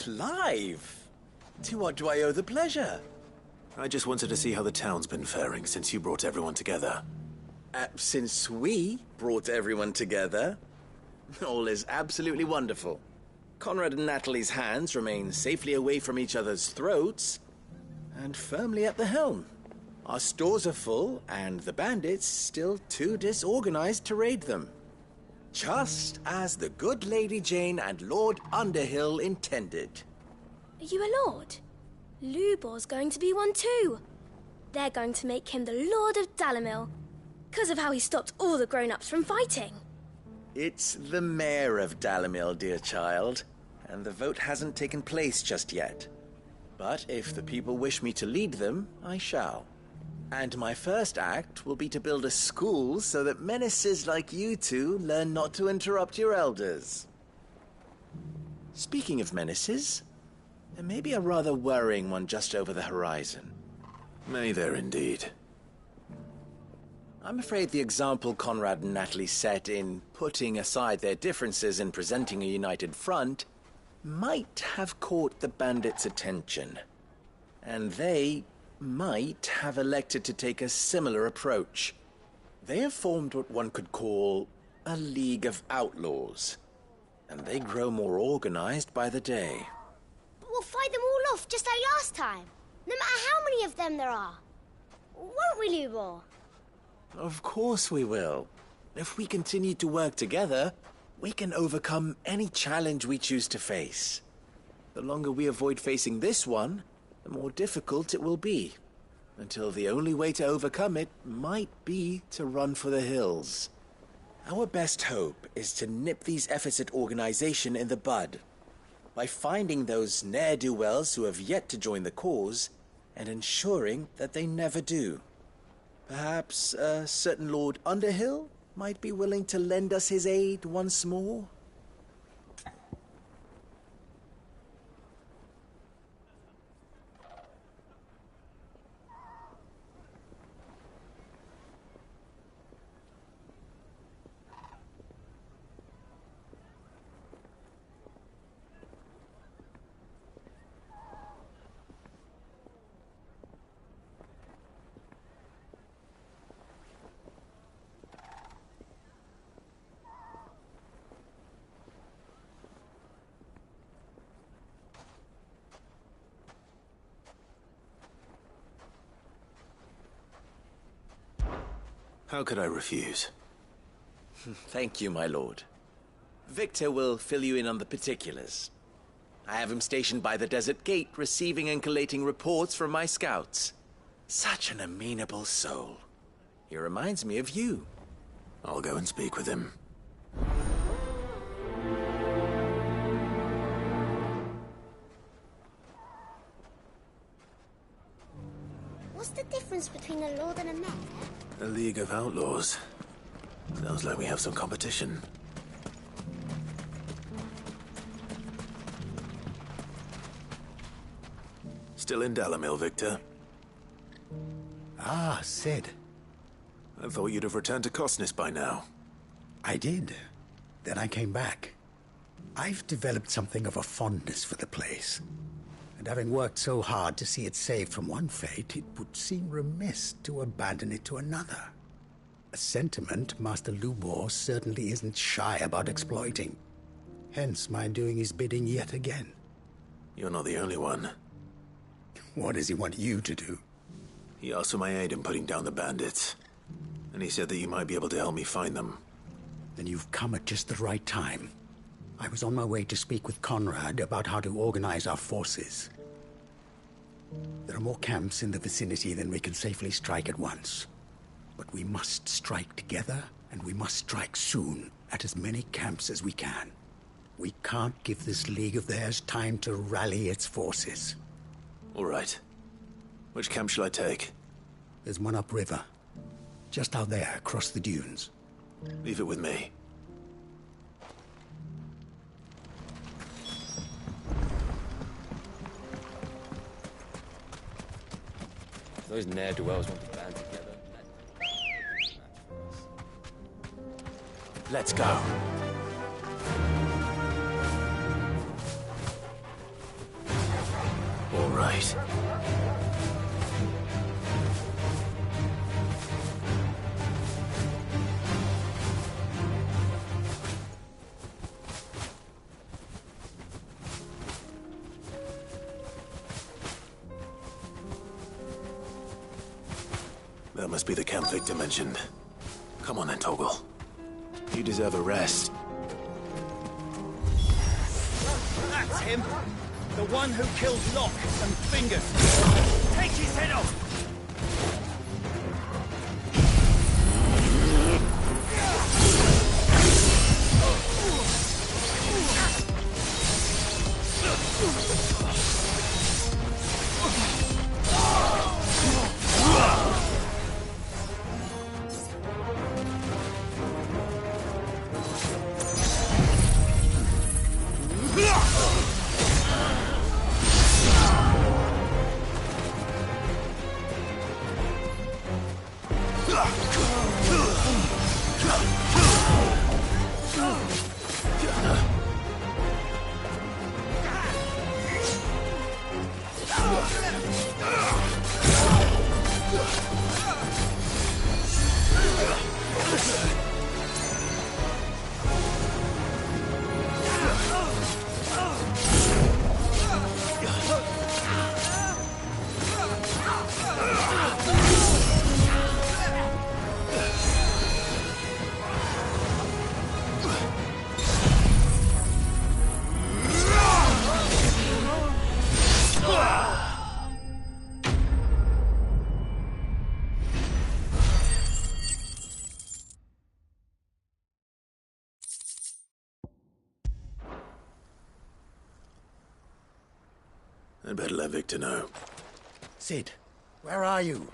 Clive! To what do I owe the pleasure? I just wanted to see how the town's been faring since you brought everyone together. Since we brought everyone together, all is absolutely wonderful. Conrad and Natalie's hands remain safely away from each other's throats and firmly at the helm. Our stores are full, and the bandits still too disorganized to raid them. Just as the good Lady Jane and Lord Underhill intended. Are you a lord? Lubor's going to be one too. They're going to make him the Lord of Dalimil, because of how he stopped all the grown-ups from fighting. It's the mayor of Dalimil, dear child, and the vote hasn't taken place just yet. But if the people wish me to lead them, I shall. And my first act will be to build a school so that menaces like you two learn not to interrupt your elders. Speaking of menaces, there may be a rather worrying one just over the horizon. May there indeed. I'm afraid the example Conrad and Natalie set in putting aside their differences and presenting a united front might have caught the bandits' attention. And they might have elected to take a similar approach. They have formed what one could call a League of Outlaws, and they grow more organized by the day. But we'll fight them all off just like last time, no matter how many of them there are. Won't we, Lubor? Of course we will. If we continue to work together, we can overcome any challenge we choose to face. The longer we avoid facing this one, the more difficult it will be, until the only way to overcome it might be to run for the hills. Our best hope is to nip these efforts at organization in the bud, by finding those ne'er-do-wells who have yet to join the cause, and ensuring that they never do. Perhaps a certain Lord Underhill might be willing to lend us his aid once more? How could I refuse? Thank you, my lord. Victor will fill you in on the particulars. I have him stationed by the desert gate, receiving and collating reports from my scouts. Such an amenable soul. He reminds me of you. I'll go and speak with him. What's the difference between a lord and a mayor? A League of Outlaws. Sounds like we have some competition. Still in Dalimil, Victor? Ah, Sid. I thought you'd have returned to Cosnis by now. I did. Then I came back. I've developed something of a fondness for the place. And having worked so hard to see it saved from one fate, it would seem remiss to abandon it to another. A sentiment Master Lubor certainly isn't shy about exploiting. Hence my doing his bidding yet again. You're not the only one. What does he want you to do? He asked for my aid in putting down the bandits. And he said that you might be able to help me find them. Then you've come at just the right time. I was on my way to speak with Conrad about how to organize our forces. There are more camps in the vicinity than we can safely strike at once. But we must strike together, and we must strike soon at as many camps as we can. We can't give this league of theirs time to rally its forces. All right. Which camp shall I take? There's one upriver. Just out there, across the dunes. Leave it with me. Those ne'er-do-wells want to band together. Let's go. Wait. That must be the camp Victor mentioned. Come on then, Toggle. You deserve a rest. That's him! The one who killed Locke and Fingers! Take his head off! I'd better let Victor know. Sid, where are you?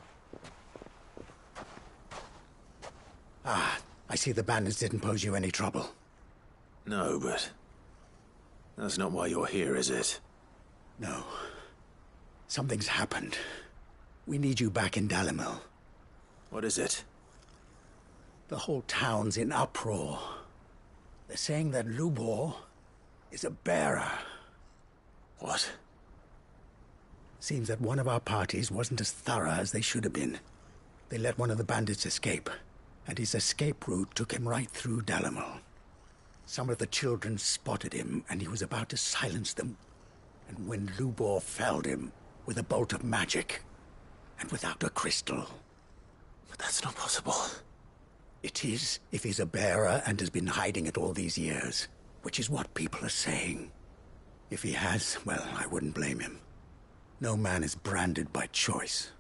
Ah, I see the bandits didn't pose you any trouble. No, but... that's not why you're here, is it? No. Something's happened. We need you back in Dalimil. What is it? The whole town's in uproar. They're saying that Lubor is a bearer. What? Seems that one of our parties wasn't as thorough as they should have been. They let one of the bandits escape, and his escape route took him right through Dalimil. Some of the children spotted him, and he was about to silence them. And when Lubor felled him with a bolt of magic, and without a crystal. But that's not possible. It is, if he's a bearer and has been hiding it all these years, which is what people are saying. If he has, well, I wouldn't blame him. No man is branded by choice.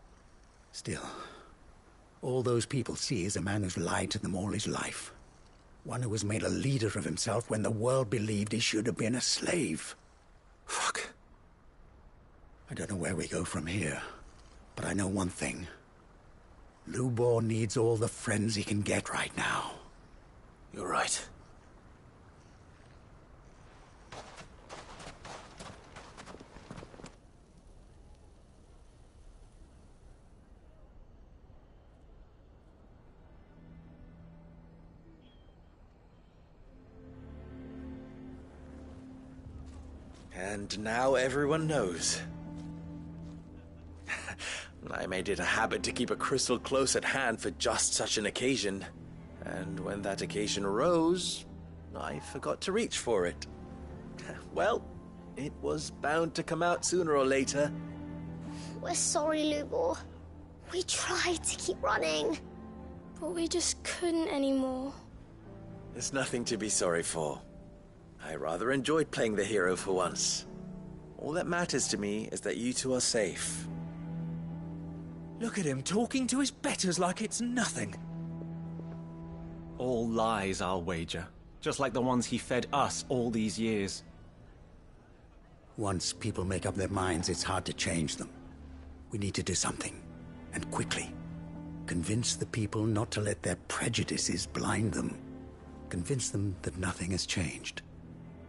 Still, all those people see is a man who's lied to them all his life. One who was made a leader of himself when the world believed he should have been a slave. Fuck. I don't know where we go from here, but I know one thing. Lubor needs all the friends he can get right now. You're right. And now everyone knows. I made it a habit to keep a crystal close at hand for just such an occasion. And when that occasion arose, I forgot to reach for it. Well, it was bound to come out sooner or later. We're sorry, Lubor. We tried to keep running. But we just couldn't anymore. There's nothing to be sorry for. I rather enjoyed playing the hero for once. All that matters to me is that you two are safe. Look at him talking to his betters like it's nothing. All lies, I'll wager. Just like the ones he fed us all these years. Once people make up their minds, it's hard to change them. We need to do something, and quickly. Convince the people not to let their prejudices blind them. Convince them that nothing has changed.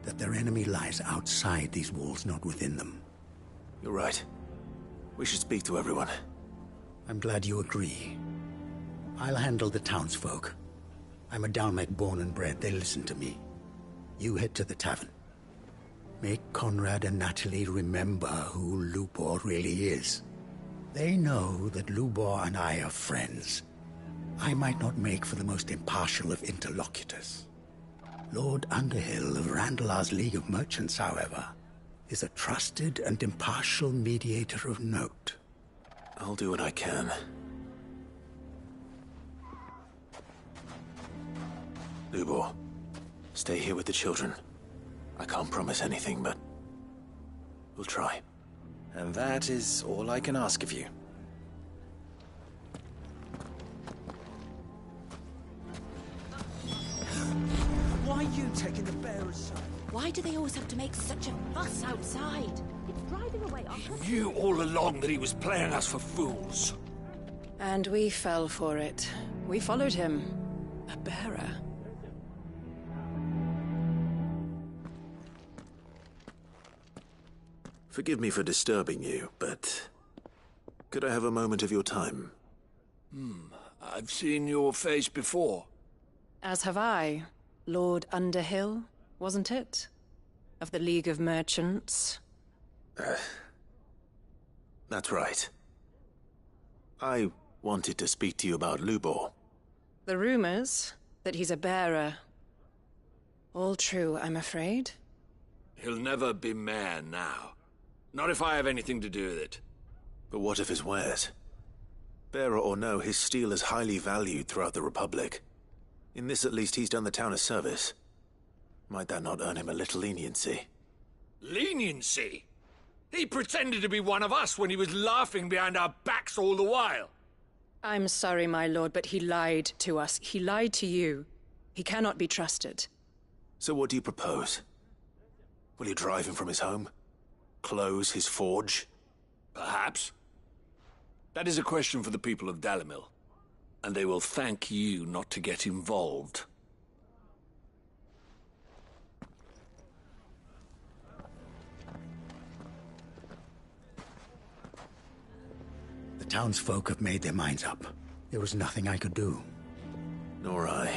That their enemy lies outside these walls, not within them. You're right. We should speak to everyone. I'm glad you agree. I'll handle the townsfolk. I'm a Dalmec born and bred. They listen to me. You head to the tavern. Make Conrad and Natalie remember who Lubor really is. They know that Lubor and I are friends. I might not make for the most impartial of interlocutors. Lord Underhill of Randalar's League of Merchants, however, is a trusted and impartial mediator of note. I'll do what I can. Lubor, stay here with the children. I can't promise anything, but we'll try. And that is all I can ask of you. Why are you taking the bearer's side? Why do they always have to make such a fuss outside? It's driving away our customers. Knew all along that he was playing us for fools. And we fell for it. We followed him. A bearer. Forgive me for disturbing you, but could I have a moment of your time? I've seen your face before. As have I. Lord Underhill, wasn't it? Of the League of Merchants. That's right. I wanted to speak to you about Lubor. The rumors that he's a bearer. All true, I'm afraid. He'll never be mayor now. Not if I have anything to do with it. But what of his wares? Bearer or no, his steel is highly valued throughout the Republic. In this at least he's done the town a service. Might that not earn him a little leniency? Leniency? He pretended to be one of us when he was laughing behind our backs all the while. I'm sorry, my lord, but he lied to us. He lied to you. He cannot be trusted. So what do you propose? Will you drive him from his home? Close his forge? Perhaps. That is a question for the people of Dalimil. And they will thank you not to get involved. The townsfolk have made their minds up. There was nothing I could do. Nor I.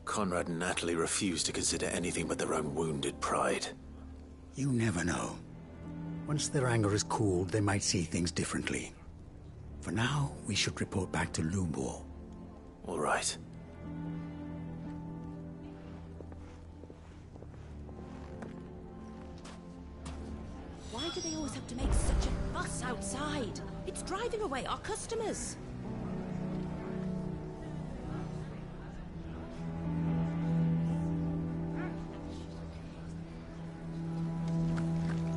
Conrad and Natalie refuse to consider anything but their own wounded pride. You never know. Once their anger is cooled, they might see things differently. For now, we should report back to Lubor. All right. Why do they always have to make such a fuss outside? It's driving away our customers.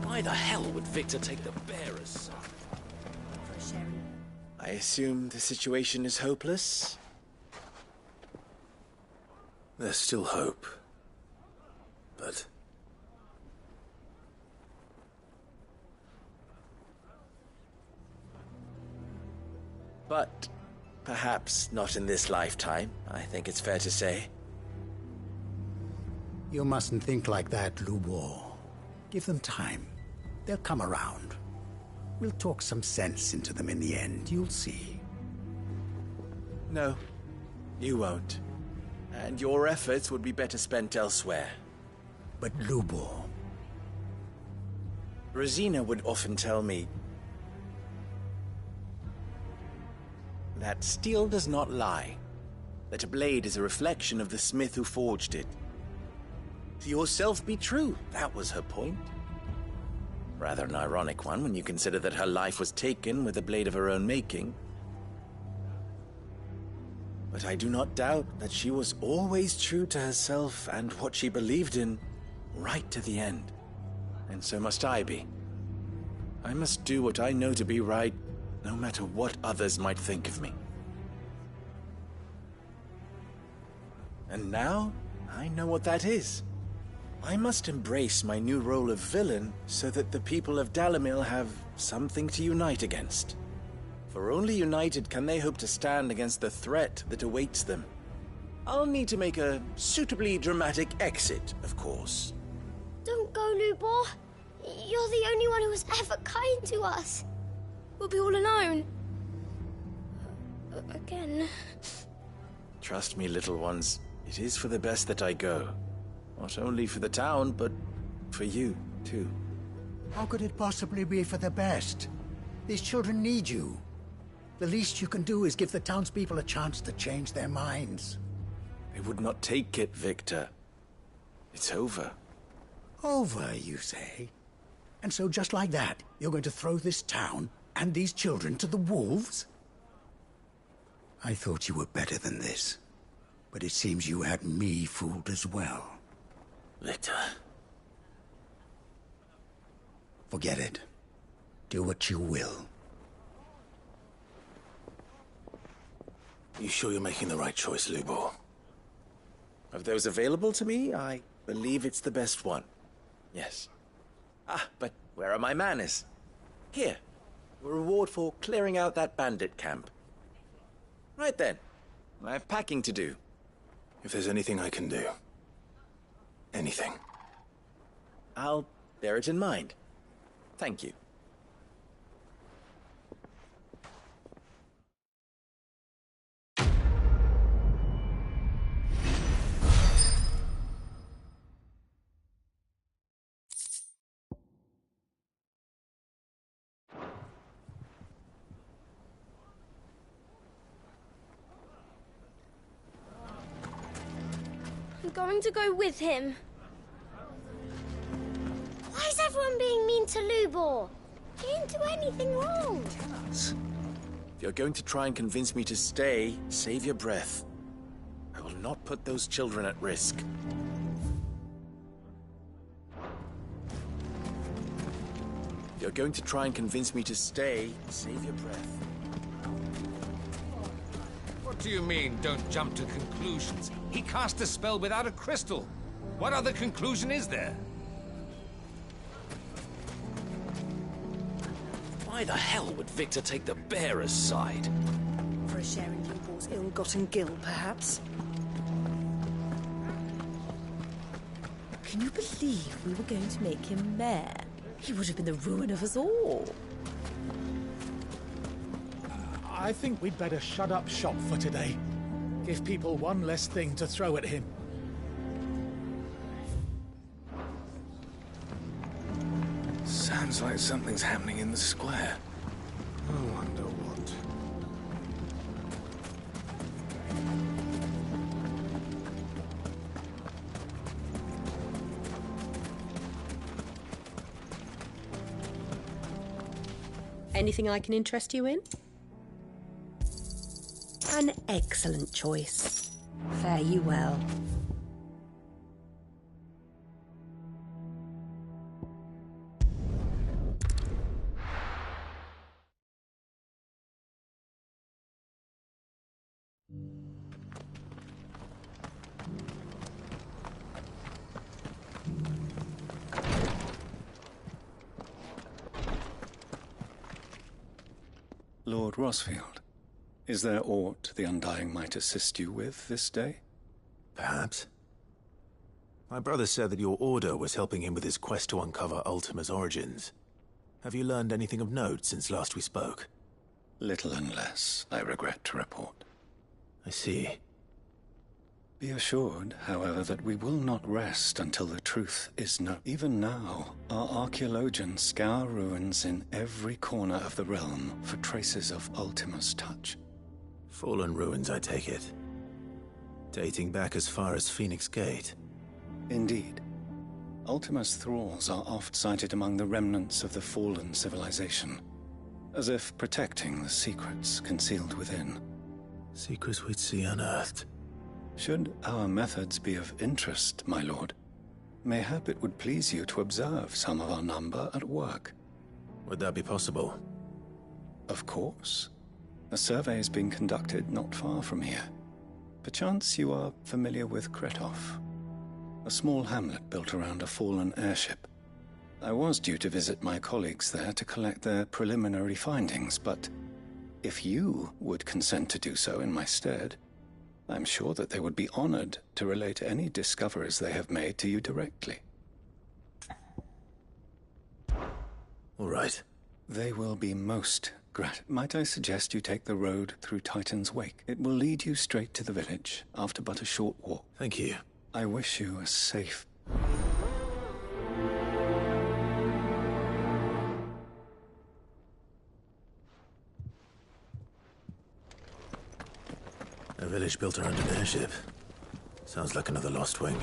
Why the hell would Victor take the bearer's side? I assume the situation is hopeless? There's still hope. But... But perhaps not in this lifetime, I think it's fair to say. You mustn't think like that, Lubor. Give them time. They'll come around. We'll talk some sense into them in the end, you'll see. No, you won't. And your efforts would be better spent elsewhere. But Lubor... Rosina would often tell me that steel does not lie, that a blade is a reflection of the smith who forged it. To yourself be true, that was her point. Rather an ironic one when you consider that her life was taken with a blade of her own making. But I do not doubt that she was always true to herself and what she believed in, right to the end. And so must I be. I must do what I know to be right, no matter what others might think of me. And now, I know what that is. I must embrace my new role of villain so that the people of Dalimil have something to unite against. For only united can they hope to stand against the threat that awaits them. I'll need to make a suitably dramatic exit, of course. Don't go, Lubor. You're the only one who was ever kind to us. We'll be all alone. Again. Trust me, little ones. It is for the best that I go. Not only for the town, but For you, too. How could it possibly be for the best? These children need you. The least you can do is give the townspeople a chance to change their minds. I would not take it, Victor. It's over. Over, you say? And so just like that, you're going to throw this town and these children to the wolves? I thought you were better than this. But it seems you had me fooled as well. Victor. Forget it. Do what you will. You sure you're making the right choice, Lubor? Of those available to me, I believe it's the best one. Yes. Ah, but where are my manners? Here. A reward for clearing out that bandit camp. Right then. I have packing to do. If there's anything I can do. Anything. I'll bear it in mind. Thank you. I'm going to go with him. Why is everyone being mean to Lubor? He didn't do anything wrong. If you're going to try and convince me to stay, save your breath. I will not put those children at risk. If you're going to try and convince me to stay, save your breath. What do you mean, don't jump to conclusions? He cast a spell without a crystal. What other conclusion is there? Why the hell would Victor take the bearer's side? For a share in Lubor's ill-gotten gil, perhaps? Can you believe we were going to make him mayor? He would have been the ruin of us all. I think we'd better shut up shop for today. Give people one less thing to throw at him. Sounds like something's happening in the square. I wonder what. Anything I can interest you in? An excellent choice. Fare you well. Lord Rosfield, is there aught the Undying might assist you with this day? Perhaps. My brother said that your order was helping him with his quest to uncover Ultima's origins. Have you learned anything of note since last we spoke? Little unless, I regret to report. I see. Be assured, however, that we will not rest until the truth is known. Even now, our archaeologians scour ruins in every corner of the realm for traces of Ultima's touch. Fallen ruins, I take it. Dating back as far as Phoenix Gate. Indeed. Ultima's thralls are oft sighted among the remnants of the fallen civilization, as if protecting the secrets concealed within. Secrets we'd see unearthed. Should our methods be of interest, my lord, mayhap it would please you to observe some of our number at work. Would that be possible? Of course. A survey is being conducted not far from here. Perchance you are familiar with Kretov, a small hamlet built around a fallen airship. I was due to visit my colleagues there to collect their preliminary findings, but if you would consent to do so in my stead, I'm sure that they would be honored to relate any discoveries they have made to you directly. All right. They will be most Might I suggest you take the road through Titan's Wake? It will lead you straight to the village, after but a short walk. Thank you. I wish you a safe... A village built around an airship. Sounds like another lost wing.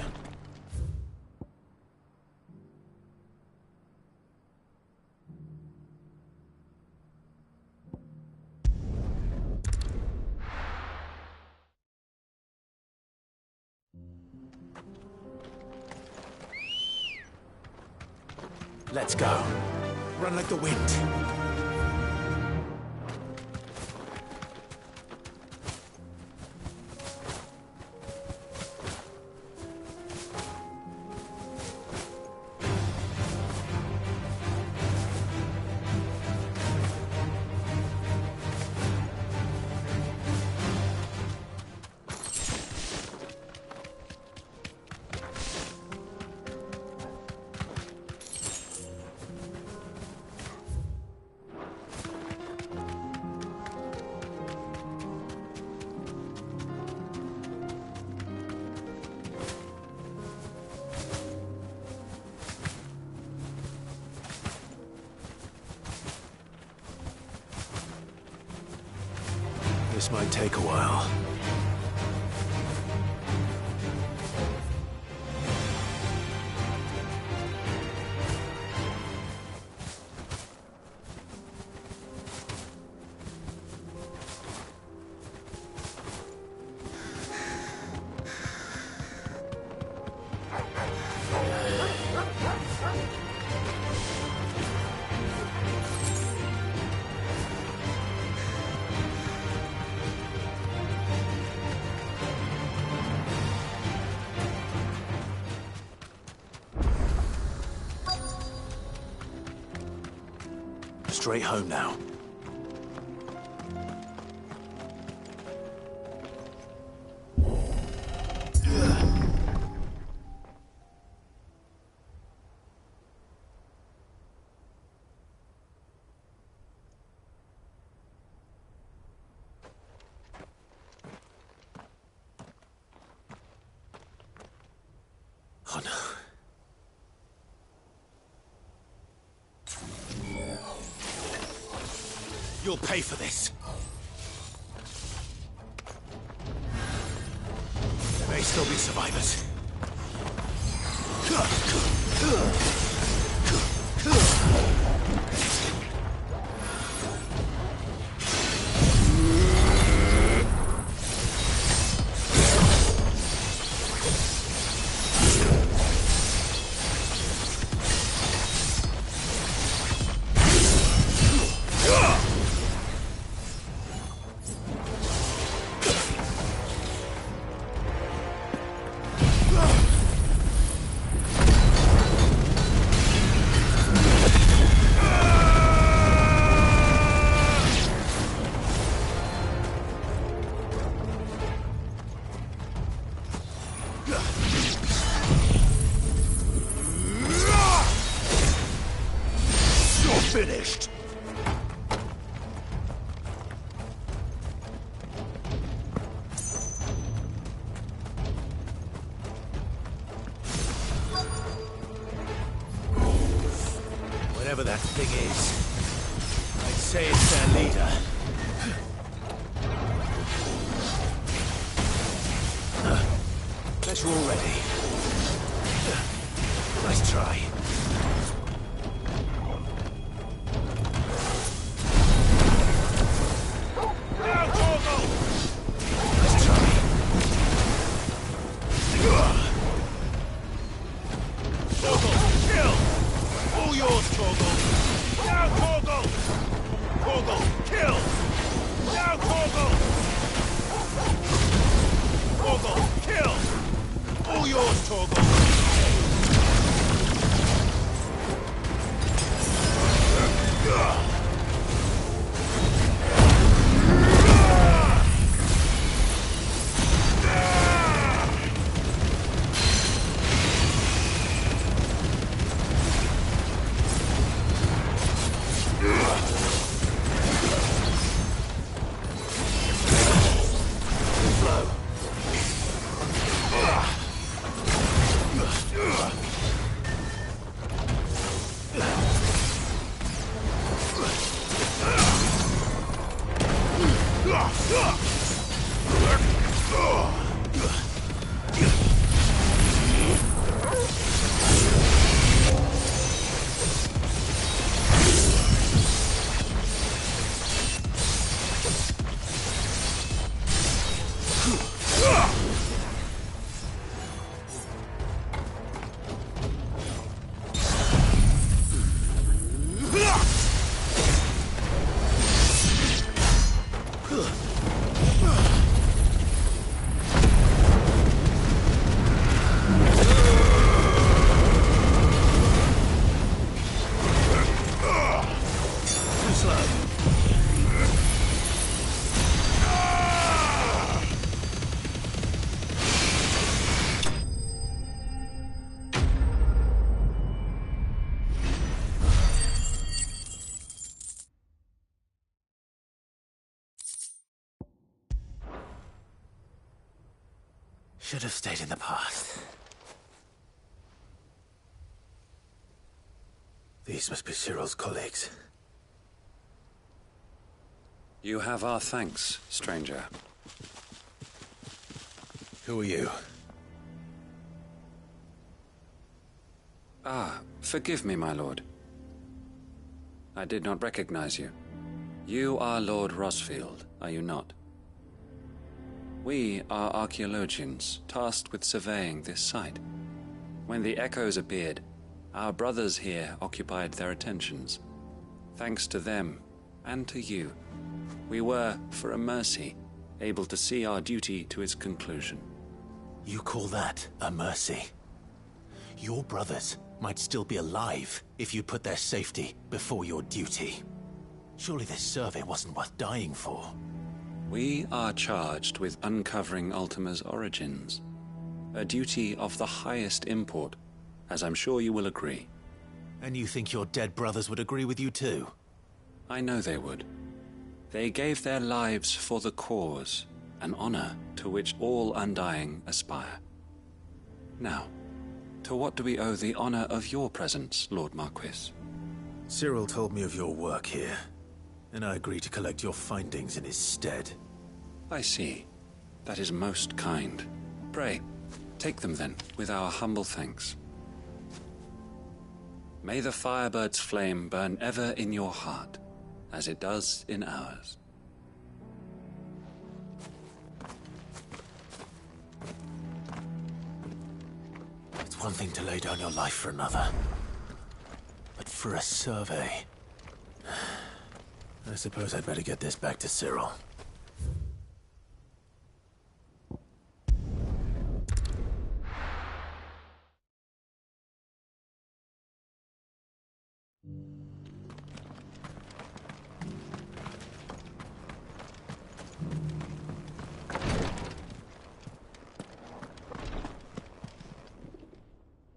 Let's go. Run like the wind. This might take a while. Straight home now. Oh no. You'll pay for this. There may still be survivors. Finished. Whatever that thing is, I'd say it's their leader. Bet you're all ready. Nice try. Should have stayed in the past. These must be Cyril's colleagues. You have our thanks, stranger. Who are you? Ah, forgive me, my lord. I did not recognize you. You are Lord Rosfield, are you not? We are archaeologians, tasked with surveying this site. When the echoes appeared, our brothers here occupied their attentions. Thanks to them, and to you, we were, for a mercy, able to see our duty to its conclusion. You call that a mercy? Your brothers might still be alive if you put their safety before your duty. Surely this survey wasn't worth dying for. We are charged with uncovering Ultima's origins. A duty of the highest import, as I'm sure you will agree. And you think your dead brothers would agree with you too? I know they would. They gave their lives for the cause, an honor to which all Undying aspire. Now, to what do we owe the honor of your presence, Lord Marquis? Cyril told me of your work here, and I agreed to collect your findings in his stead. I see. That is most kind. Pray, take them then, with our humble thanks. May the Firebird's flame burn ever in your heart, as it does in ours. It's one thing to lay down your life for another, but for a survey... I suppose I'd better get this back to Cyril.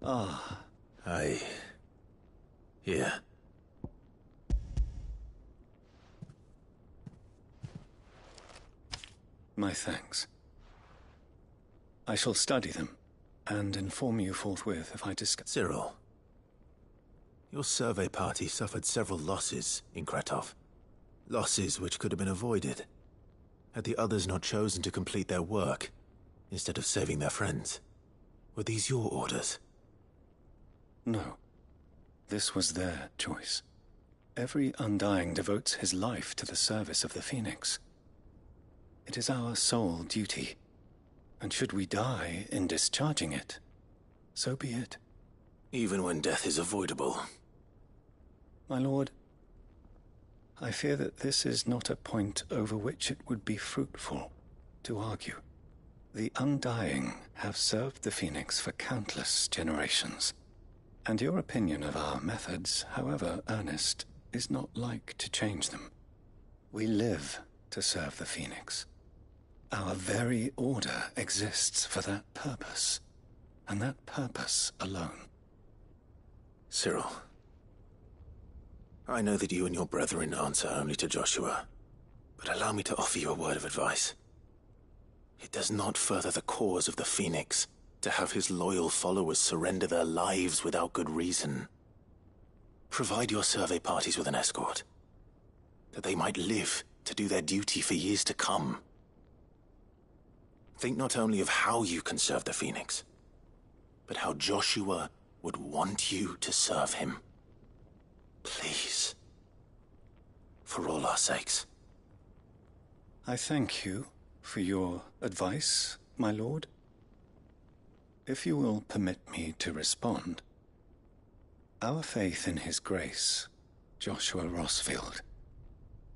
Ah. Here. My thanks. I shall study them, and inform you forthwith if I discover... Cyril, your survey party suffered several losses in Kretov. Losses which could have been avoided, had the others not chosen to complete their work, instead of saving their friends. Were these your orders? No. This was their choice. Every Undying devotes his life to the service of the Phoenix. It is our sole duty, and should we die in discharging it, so be it. Even when death is avoidable. My lord, I fear that this is not a point over which it would be fruitful to argue. The Undying have served the Phoenix for countless generations, and your opinion of our methods, however earnest, is not like to change them. We live to serve the Phoenix. Our very order exists for that purpose, and that purpose alone. Cyril, I know that you and your brethren answer only to Joshua, but allow me to offer you a word of advice. It does not further the cause of the Phoenix to have his loyal followers surrender their lives without good reason. Provide your survey parties with an escort, that they might live to do their duty for years to come. Think not only of how you can serve the Phoenix, but how Joshua would want you to serve him. Please. For all our sakes. I thank you for your advice, my lord. If you will permit me to respond, our faith in his grace, Joshua Rosfield,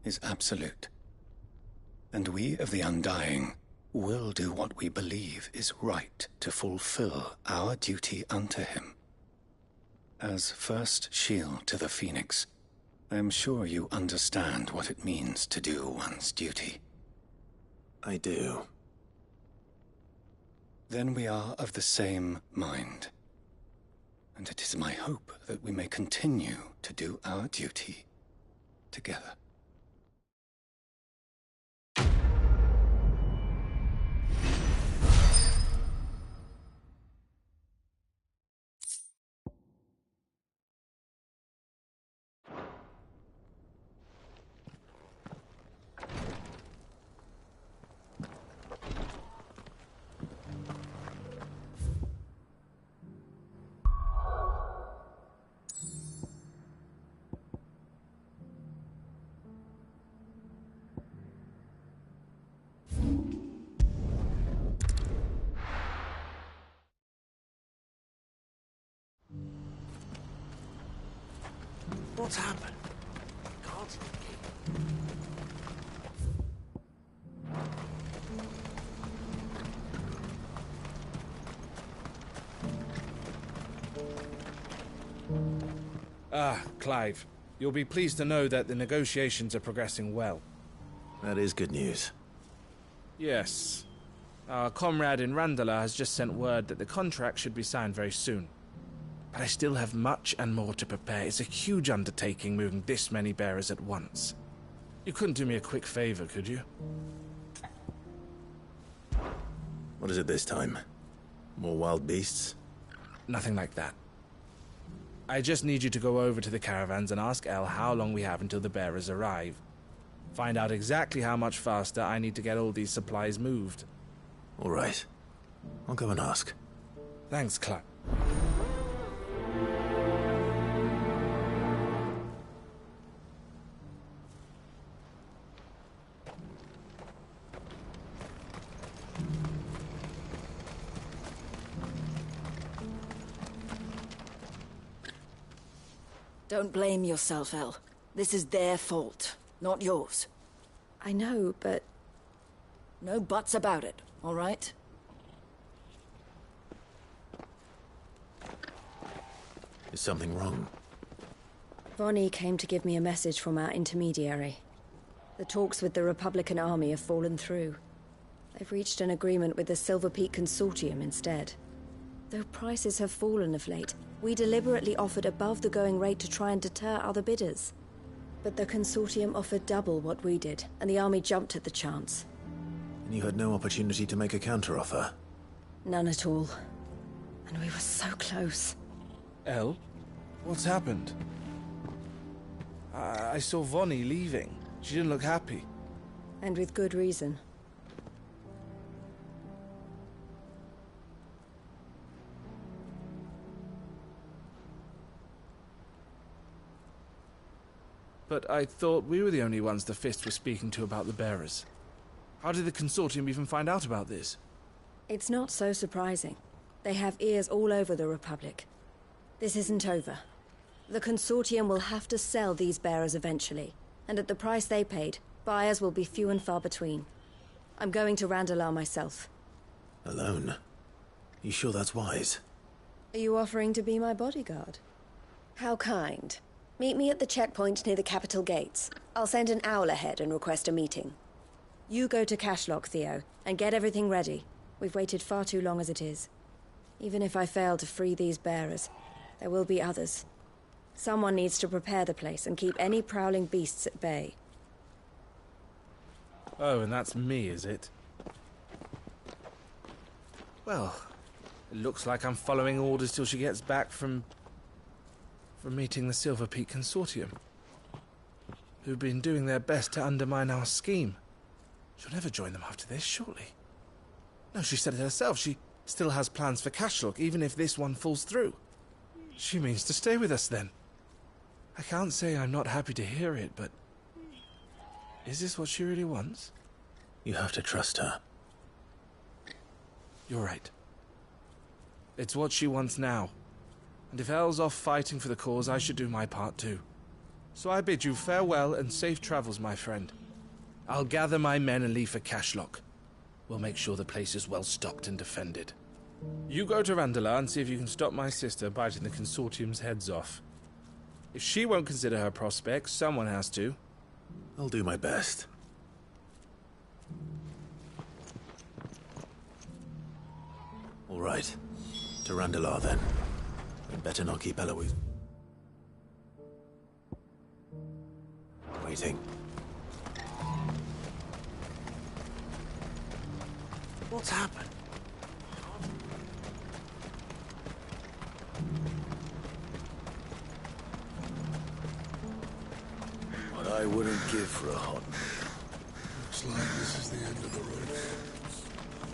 is absolute. And we of the Undying will do what we believe is right to fulfill our duty unto him. As first shield to the Phoenix, I am sure you understand what it means to do one's duty. I do. Then we are of the same mind. And it is my hope that we may continue to do our duty together. What's happened? Can't. Ah, Clive. You'll be pleased to know that the negotiations are progressing well. That is good news. Yes. Our comrade in Randala has just sent word that the contract should be signed very soon. But I still have much and more to prepare. It's a huge undertaking moving this many bearers at once. You couldn't do me a quick favor, could you? What is it this time? More wild beasts? Nothing like that. I just need you to go over to the caravans and ask El how long we have until the bearers arrive. Find out exactly how much faster I need to get all these supplies moved. All right. I'll go and ask. Thanks, Clive. Don't blame yourself, El. This is their fault, not yours. I know, but... No buts about it, all right? Is something wrong? Vonnie came to give me a message from our intermediary. The talks with the Republican army have fallen through. They've reached an agreement with the Silver Peak Consortium instead. Though prices have fallen of late, we deliberately offered above the going rate to try and deter other bidders. But the Consortium offered double what we did, and the army jumped at the chance. And you had no opportunity to make a counteroffer? None at all. And we were so close. El? What's happened? I saw Vonnie leaving. She didn't look happy. And with good reason. But I thought we were the only ones the Fist were speaking to about the bearers. How did the Consortium even find out about this? It's not so surprising. They have ears all over the Republic. This isn't over. The Consortium will have to sell these bearers eventually, and at the price they paid, buyers will be few and far between. I'm going to Randalar myself. Alone? You sure that's wise? Are you offering to be my bodyguard? How kind. Meet me at the checkpoint near the capital gates. I'll send an owl ahead and request a meeting. You go to Cashlock, Theo, and get everything ready. We've waited far too long as it is. Even if I fail to free these bearers, there will be others. Someone needs to prepare the place and keep any prowling beasts at bay. Oh, and that's me, is it? Well, it looks like I'm following orders till she gets back from meeting the Silver Peak Consortium, who've been doing their best to undermine our scheme. She'll never join them after this, surely. No, she said it herself. She still has plans for Cashlock, even if this one falls through. She means to stay with us, then. I can't say I'm not happy to hear it, but... is this what she really wants? You have to trust her. You're right. It's what she wants now. And if El's off fighting for the cause, I should do my part too. So I bid you farewell and safe travels, my friend. I'll gather my men and leave for Cashlock. We'll make sure the place is well stocked and defended. You go to Randalar and see if you can stop my sister biting the Consortium's heads off. If she won't consider her prospects, someone has to. I'll do my best. All right. To Randalar, then. We'd better not keep Eloise waiting. What's happened? What I wouldn't give for a hot meal. Looks like this is the end of the road.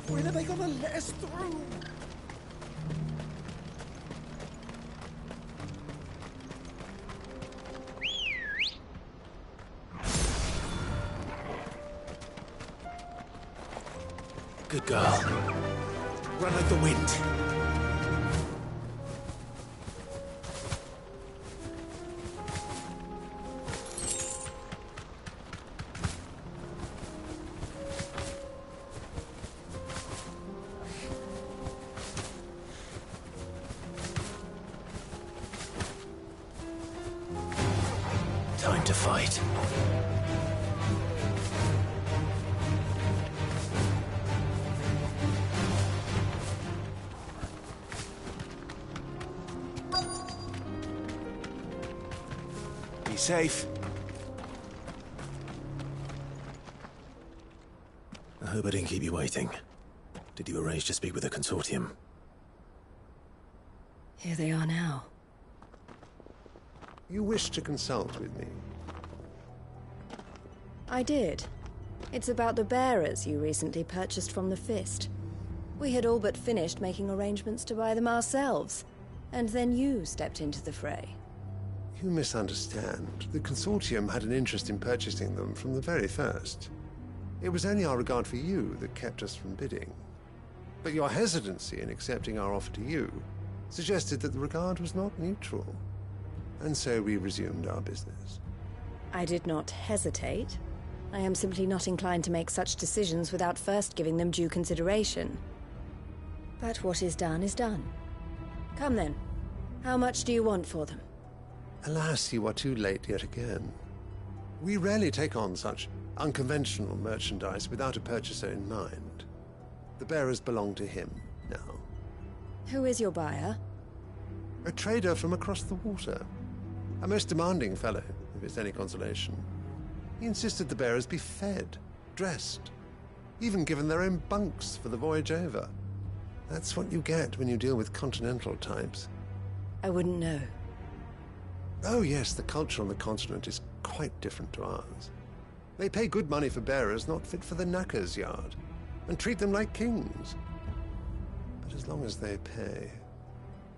When are they gonna let us through? Good girl. Run like the wind. to fight. Be safe. I hope I didn't keep you waiting. Did you arrange to speak with the consortium? Here they are now. You wish to consult with me? I did. It's about the bearers you recently purchased from the Fist. We had all but finished making arrangements to buy them ourselves, and then you stepped into the fray. You misunderstand. The consortium had an interest in purchasing them from the very first. It was only our regard for you that kept us from bidding. But your hesitancy in accepting our offer to you suggested that the regard was not mutual. And so we resumed our business. I did not hesitate. I am simply not inclined to make such decisions without first giving them due consideration. But what is done is done. Come then. How much do you want for them? Alas, you are too late yet again. We rarely take on such unconventional merchandise without a purchaser in mind. The bearers belong to him now. Who is your buyer? A trader from across the water. A most demanding fellow, if it's any consolation. He insisted the bearers be fed, dressed, even given their own bunks for the voyage over. That's what you get when you deal with continental types. I wouldn't know. Oh yes, the culture on the continent is quite different to ours. They pay good money for bearers not fit for the knacker's yard, and treat them like kings. But as long as they pay...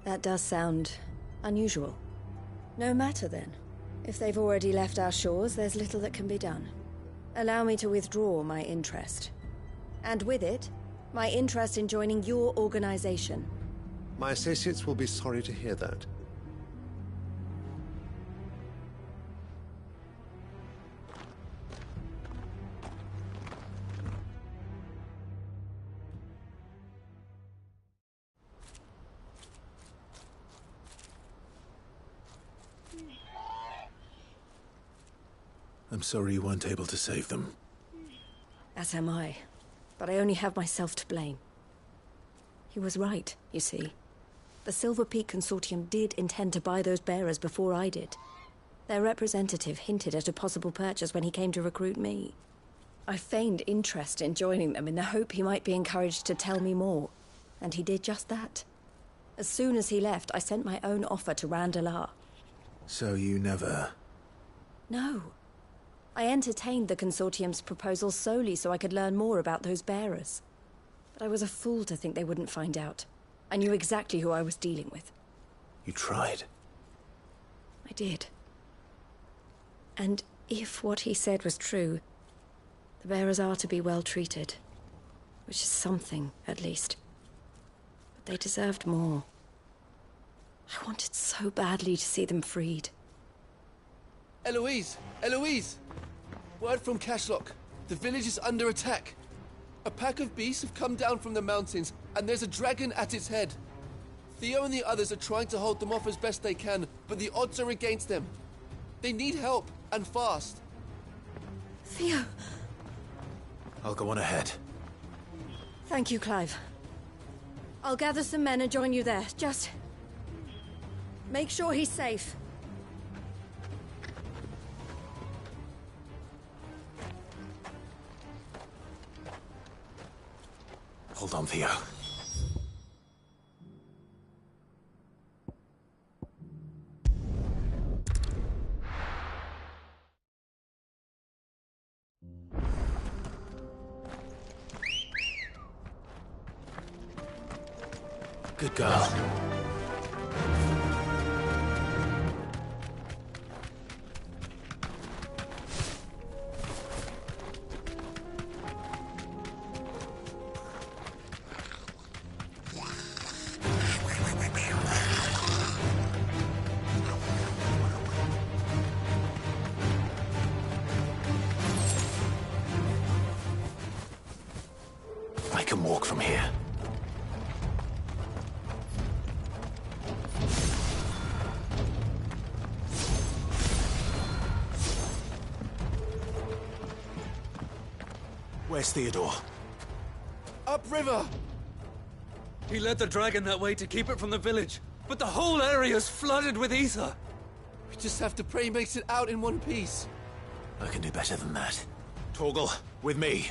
That does sound unusual. No matter then. If they've already left our shores, there's little that can be done. Allow me to withdraw my interest. And with it, my interest in joining your organization. My associates will be sorry to hear that. I'm sorry you weren't able to save them. As am I. But I only have myself to blame. He was right, you see. The Silver Peak Consortium did intend to buy those bearers before I did. Their representative hinted at a possible purchase when he came to recruit me. I feigned interest in joining them in the hope he might be encouraged to tell me more, and he did just that. As soon as he left, I sent my own offer to Randalar. So you never... No. I entertained the Consortium's proposal solely so I could learn more about those bearers. But I was a fool to think they wouldn't find out. I knew exactly who I was dealing with. You tried. I did. And if what he said was true, the bearers are to be well treated. Which is something, at least. But they deserved more. I wanted so badly to see them freed. Eloise! Eloise! Word from Cashlock. The village is under attack. A pack of beasts have come down from the mountains, and there's a dragon at its head. Theo and the others are trying to hold them off as best they can, but the odds are against them. They need help, and fast. Theo! I'll go on ahead. Thank you, Clive. I'll gather some men and join you there. Just... make sure he's safe. Hold on, Theo. Good girl. I can walk from here. Where's Theodore? Upriver! He led the dragon that way to keep it from the village, but the whole area's flooded with ether. We just have to pray he makes it out in one piece. I can do better than that. Torgal, with me.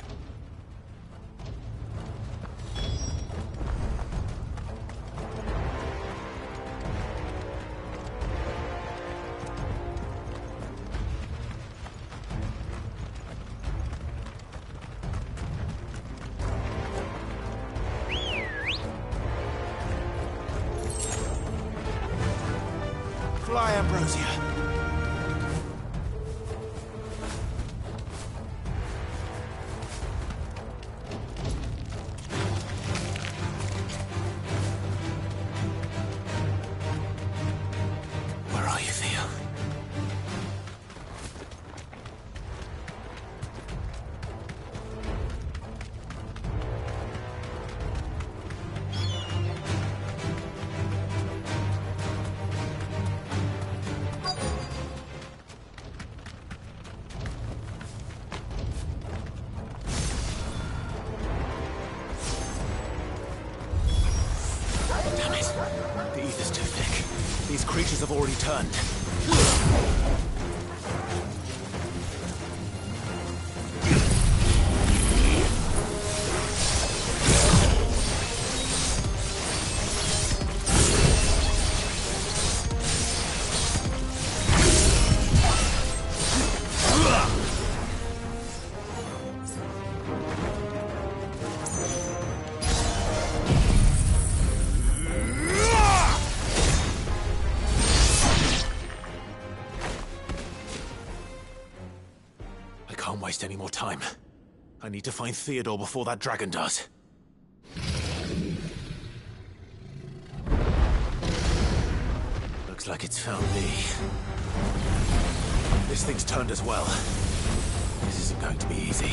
Fly, Ambrosia. Where are you, Theo? Damn it. The ether's too thick. These creatures have already turned. I can't waste any more time. I need to find Theodore before that dragon does. Looks like it's found me. This thing's turned as well. This isn't going to be easy.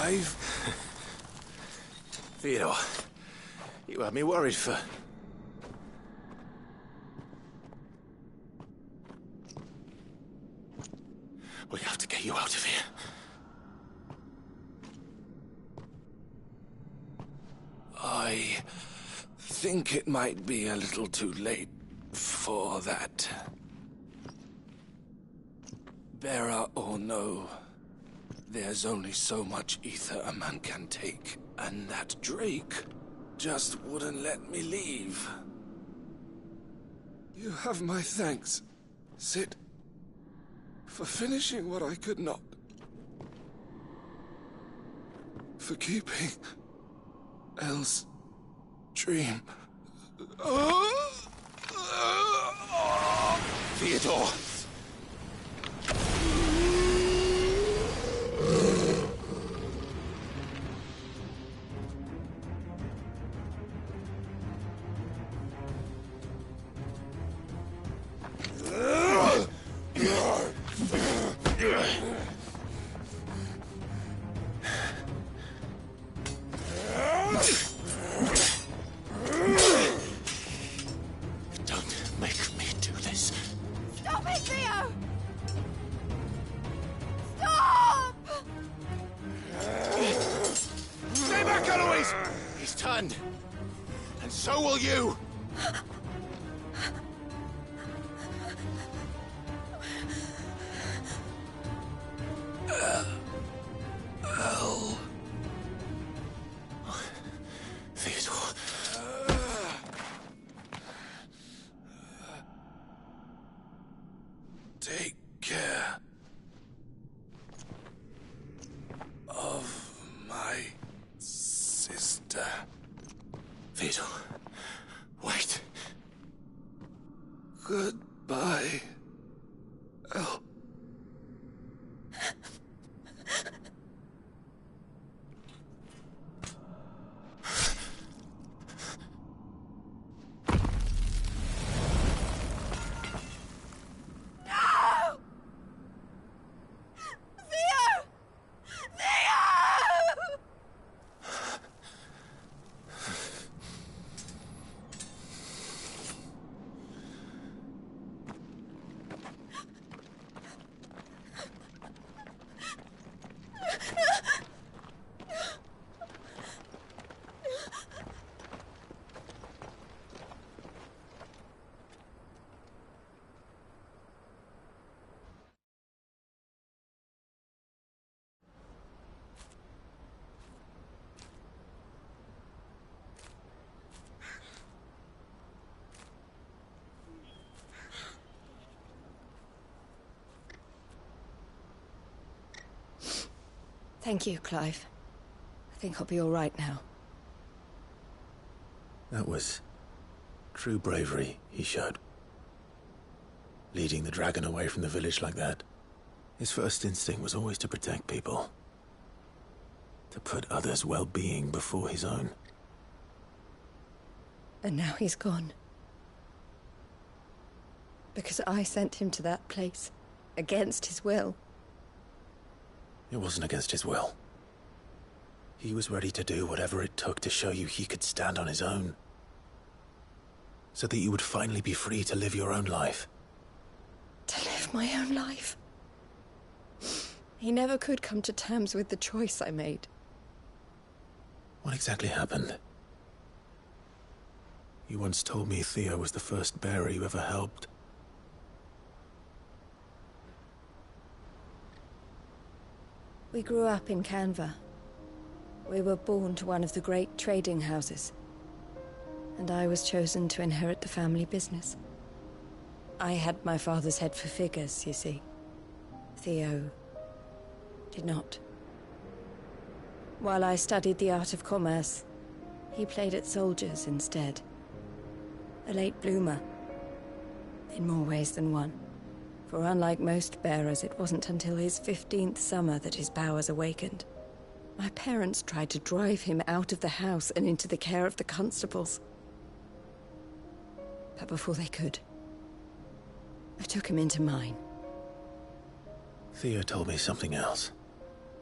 Clive? Theodore, you had me worried for... We have to get you out of here. I think it might be a little too late for that. Bearer or no, there's only so much ether a man can take, and that Drake just wouldn't let me leave. You have my thanks, Sid, for finishing what I could not. For keeping Elle's dream. Theodore! Don't make me do this. Stop it, Theo! Stop! Stay back, Eloise! He's turned. And so will you! Elle. Theodore. Take care of my sister. Theodore, wait. Goodbye, Elle. Thank you, Clive. I think I'll be all right now. That was true bravery he showed. Leading the dragon away from the village like that. His first instinct was always to protect people. To put others' well-being before his own. And now he's gone. Because I sent him to that place, against his will. It wasn't against his will. He was ready to do whatever it took to show you he could stand on his own. So that you would finally be free to live your own life. To live my own life? He never could come to terms with the choice I made. What exactly happened? You once told me Theo was the first bearer you ever helped. We grew up in Canva. We were born to one of the great trading houses. And I was chosen to inherit the family business. I had my father's head for figures, you see. Theo did not. While I studied the art of commerce, he played at soldiers instead. A late bloomer. In more ways than one. For unlike most bearers, it wasn't until his 15th summer that his powers awakened. My parents tried to drive him out of the house and into the care of the constables. But before they could, I took him into mine. Theo told me something else.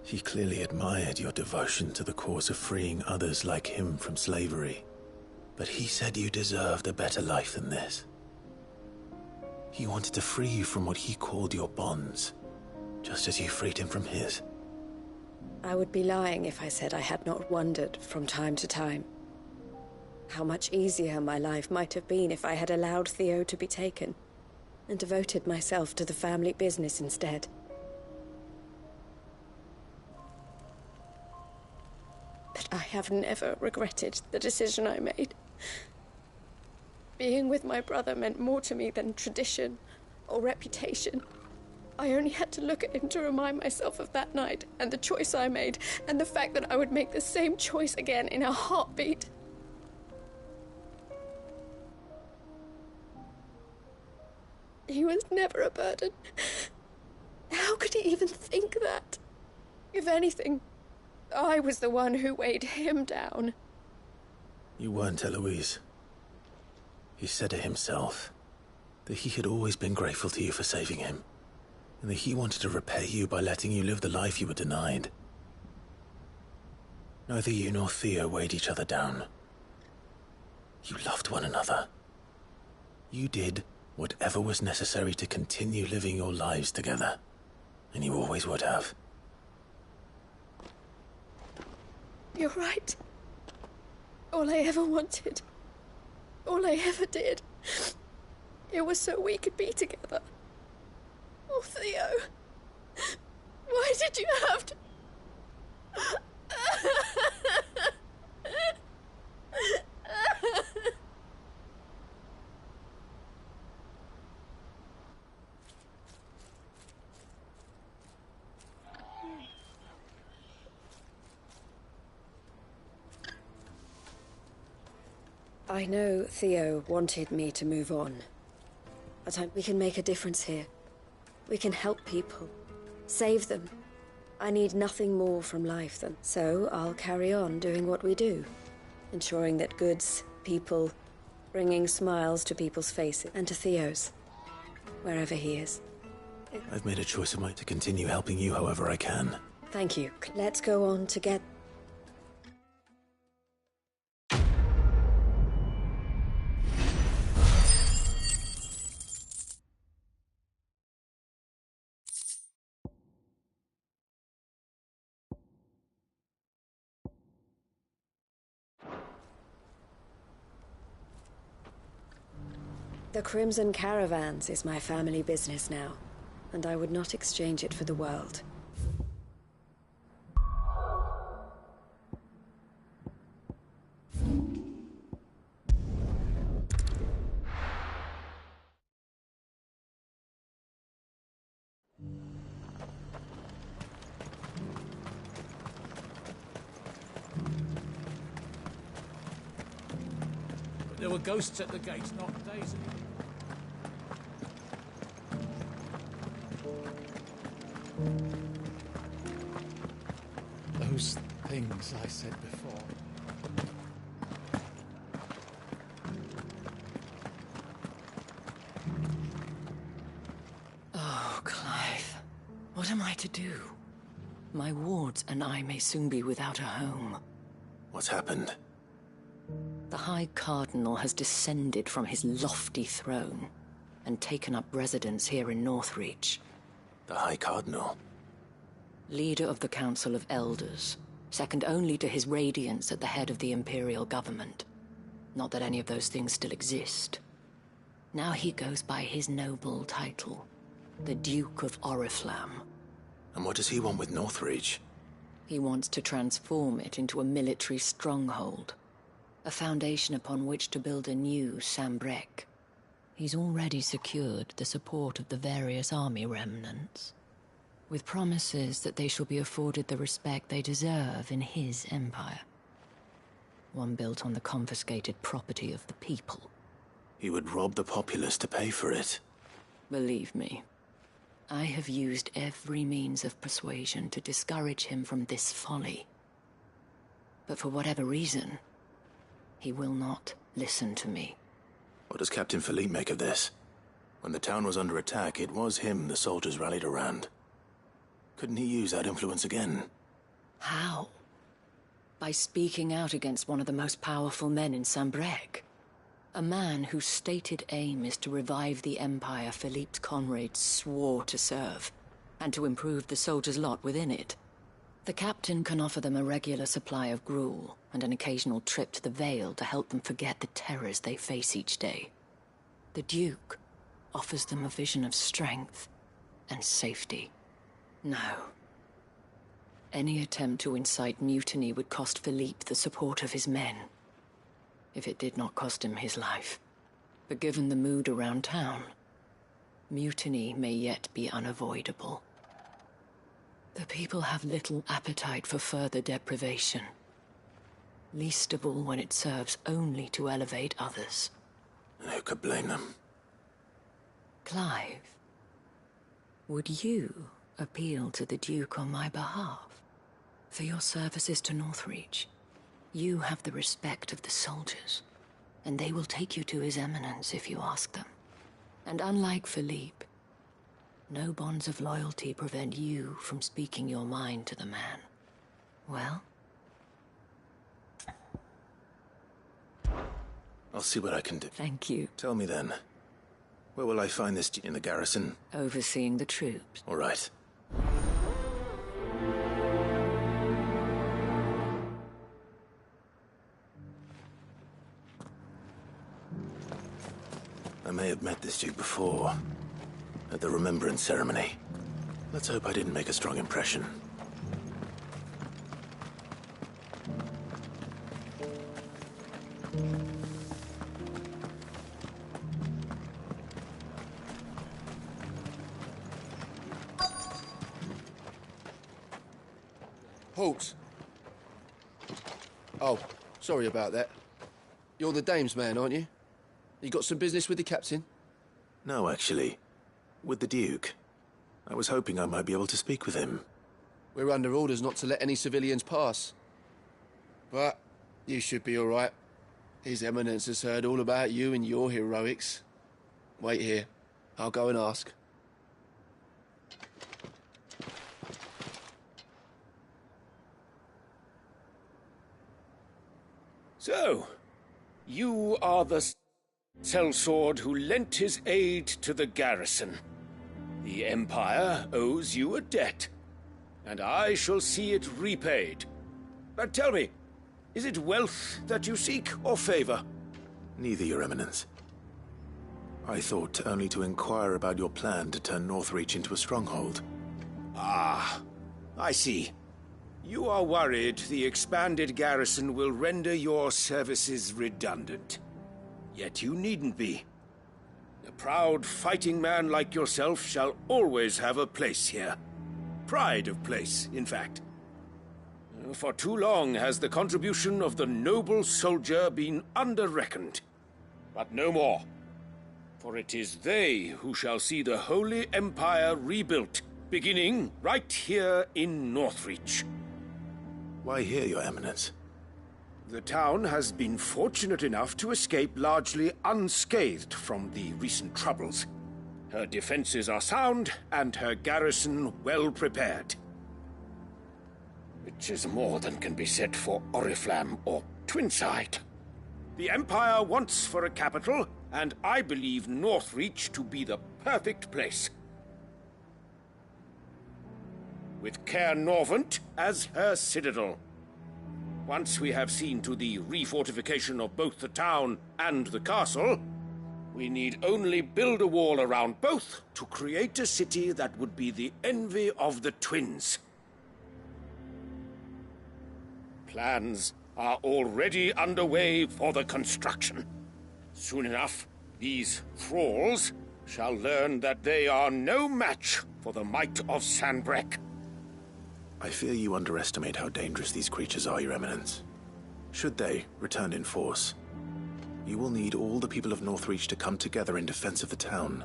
He clearly admired your devotion to the cause of freeing others like him from slavery. But he said you deserved a better life than this. He wanted to free you from what he called your bonds, just as you freed him from his. I would be lying if I said I had not wondered from time to time how much easier my life might have been if I had allowed Theo to be taken and devoted myself to the family business instead. But I have never regretted the decision I made. Being with my brother meant more to me than tradition or reputation. I only had to look at him to remind myself of that night and the choice I made, and the fact that I would make the same choice again in a heartbeat. He was never a burden. How could he even think that? If anything, I was the one who weighed him down. You weren't, Eloise. He said it himself, that he had always been grateful to you for saving him, and that he wanted to repay you by letting you live the life you were denied. Neither you nor Theo weighed each other down. You loved one another. You did whatever was necessary to continue living your lives together, and you always would have. You're right. All I ever wanted, all I ever did, it was so we could be together. Oh, Theo, why did you have to... I know Theo wanted me to move on, but we can make a difference here. We can help people, save them. I need nothing more from life than... So I'll carry on doing what we do, ensuring that goods, people, bringing smiles to people's faces, and to Theo's, wherever he is. I've made a choice of mine to continue helping you however I can. Thank you. Let's go on together. The Crimson Caravans is my family business now, and I would not exchange it for the world. There were ghosts at the gates not days ago. Those things I said before. Oh, Clive. What am I to do? My wards and I may soon be without a home. What's happened? The High Cardinal has descended from his lofty throne and taken up residence here in Northreach. The High Cardinal? Leader of the Council of Elders, second only to his Radiance at the head of the Imperial government. Not that any of those things still exist. Now he goes by his noble title, the Duke of Oriflamme. And what does he want with Northreach? He wants to transform it into a military stronghold, a foundation upon which to build a new Sambrec. He's already secured the support of the various army remnants, with promises that they shall be afforded the respect they deserve in his empire. One built on the confiscated property of the people. He would rob the populace to pay for it. Believe me, I have used every means of persuasion to discourage him from this folly. But for whatever reason, he will not listen to me. What does Captain Philippe make of this? When the town was under attack, it was him the soldiers rallied around. Couldn't he use that influence again? How? By speaking out against one of the most powerful men in Sambrec. A man whose stated aim is to revive the empire Philippe's comrades swore to serve, and to improve the soldiers' lot within it. The captain can offer them a regular supply of gruel, and an occasional trip to the Vale to help them forget the terrors they face each day. The Duke offers them a vision of strength and safety. No. Any attempt to incite mutiny would cost Philippe the support of his men, if it did not cost him his life. But given the mood around town, mutiny may yet be unavoidable. The people have little appetite for further deprivation, least of all when it serves only to elevate others. And who could blame them? Clive, would you appeal to the Duke on my behalf? For your services to Northreach, you have the respect of the soldiers, and they will take you to His Eminence if you ask them. And unlike Philippe, no bonds of loyalty prevent you from speaking your mind to the man. Well? I'll see what I can do. Thank you. Tell me then, where will I find this in the garrison? Overseeing the troops. All right. I may have met this dude before, at the Remembrance Ceremony. Let's hope I didn't make a strong impression. Halt! Oh, sorry about that. You're the dame's man, aren't you? You got some business with the captain? No, actually. With the Duke. I was hoping I might be able to speak with him. We're under orders not to let any civilians pass. But you should be all right. His Eminence has heard all about you and your heroics. Wait here. I'll go and ask. So, you are the sellsword who lent his aid to the garrison. The Empire owes you a debt, and I shall see it repaid. But tell me, is it wealth that you seek, or favor? Neither, Your Eminence. I thought only to inquire about your plan to turn Northreach into a stronghold. Ah, I see. You are worried the expanded garrison will render your services redundant. Yet you needn't be. A proud fighting man like yourself shall always have a place here. Pride of place, in fact. For too long has the contribution of the noble soldier been under-reckoned. But no more. For it is they who shall see the Holy Empire rebuilt, beginning right here in Northreach. Why here, Your Eminence? The town has been fortunate enough to escape largely unscathed from the recent troubles. Her defenses are sound, and her garrison well prepared. Which is more than can be said for Oriflamme or Twinside. The Empire wants for a capital, and I believe Northreach to be the perfect place. With Caer Norvent as her citadel. Once we have seen to the refortification of both the town and the castle, we need only build a wall around both to create a city that would be the envy of the twins. Plans are already underway for the construction. Soon enough, these thralls shall learn that they are no match for the might of Sanbrec. I fear you underestimate how dangerous these creatures are, Your Eminence. Should they return in force, you will need all the people of Northreach to come together in defense of the town.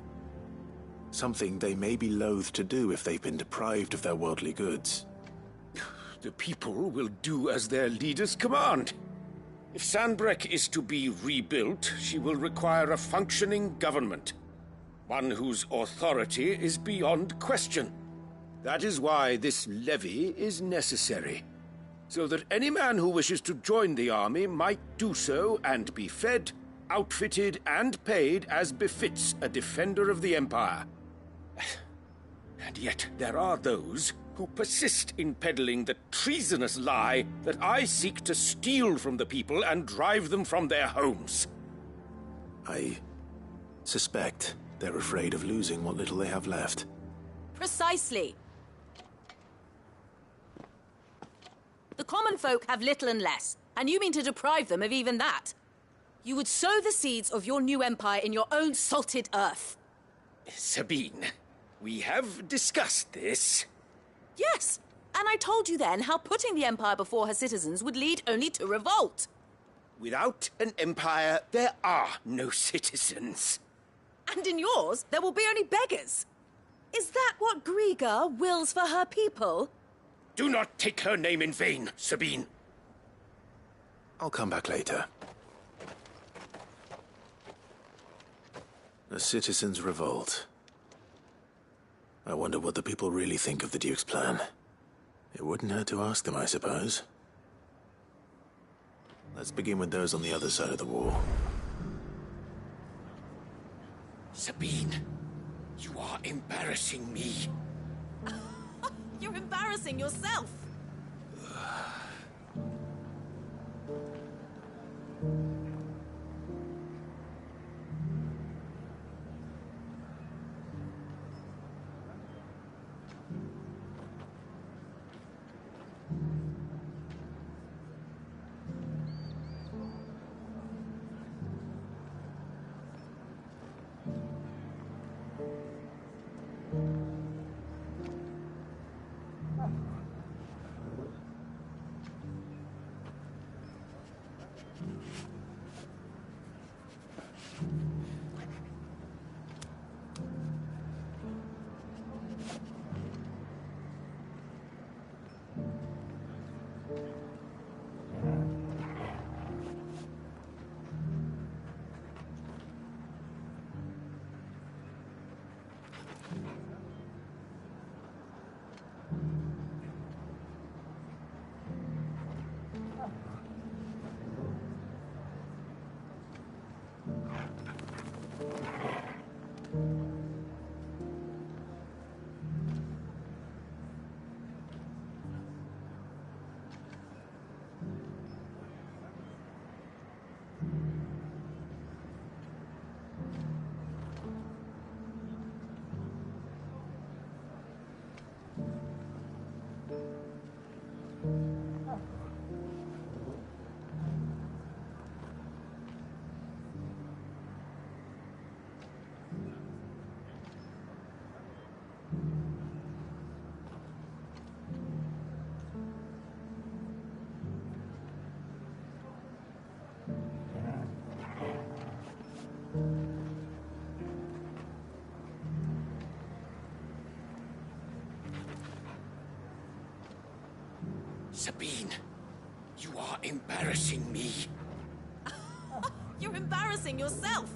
Something they may be loath to do if they've been deprived of their worldly goods. The people will do as their leaders command. If Sanbrec is to be rebuilt, she will require a functioning government. One whose authority is beyond question. That is why this levy is necessary. so that any man who wishes to join the army might do so and be fed, outfitted, and paid as befits a defender of the Empire. And yet there are those who persist in peddling the treasonous lie that I seek to steal from the people and drive them from their homes. I suspect they're afraid of losing what little they have left. Precisely. The common folk have little and less, and you mean to deprive them of even that. You would sow the seeds of your new empire in your own salted earth. Sabine, we have discussed this. Yes, and I told you then how putting the empire before her citizens would lead only to revolt. Without an empire, there are no citizens. And in yours, there will be only beggars. Is that what Griga wills for her people? Do not take her name in vain, Sabine. I'll come back later. A citizens' revolt. I wonder what the people really think of the Duke's plan. It wouldn't hurt to ask them, I suppose. Let's begin with those on the other side of the wall. Sabine, you are embarrassing me. You're embarrassing yourself. Sabine, you are embarrassing me. You're embarrassing yourself.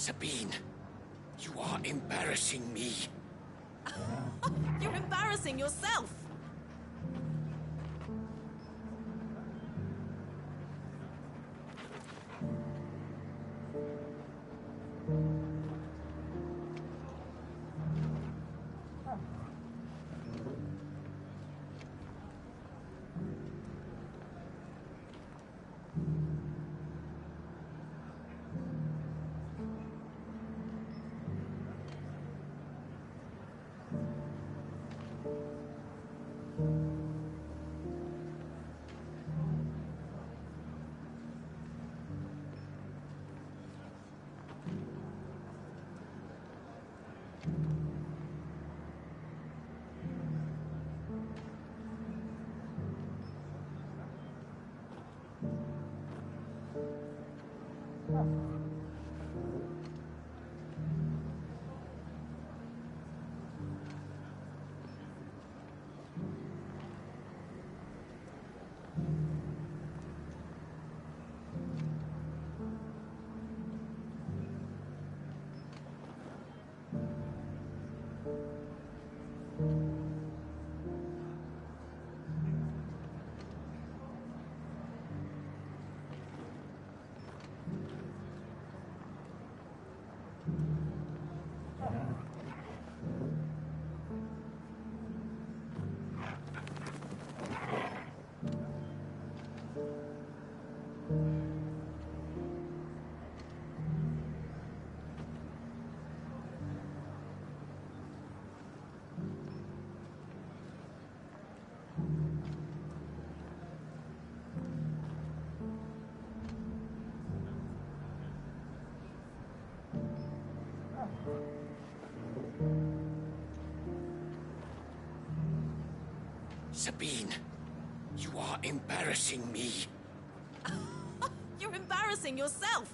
Sabine, you are embarrassing me. You're embarrassing yourself. Sabine, you are embarrassing me. You're embarrassing yourself.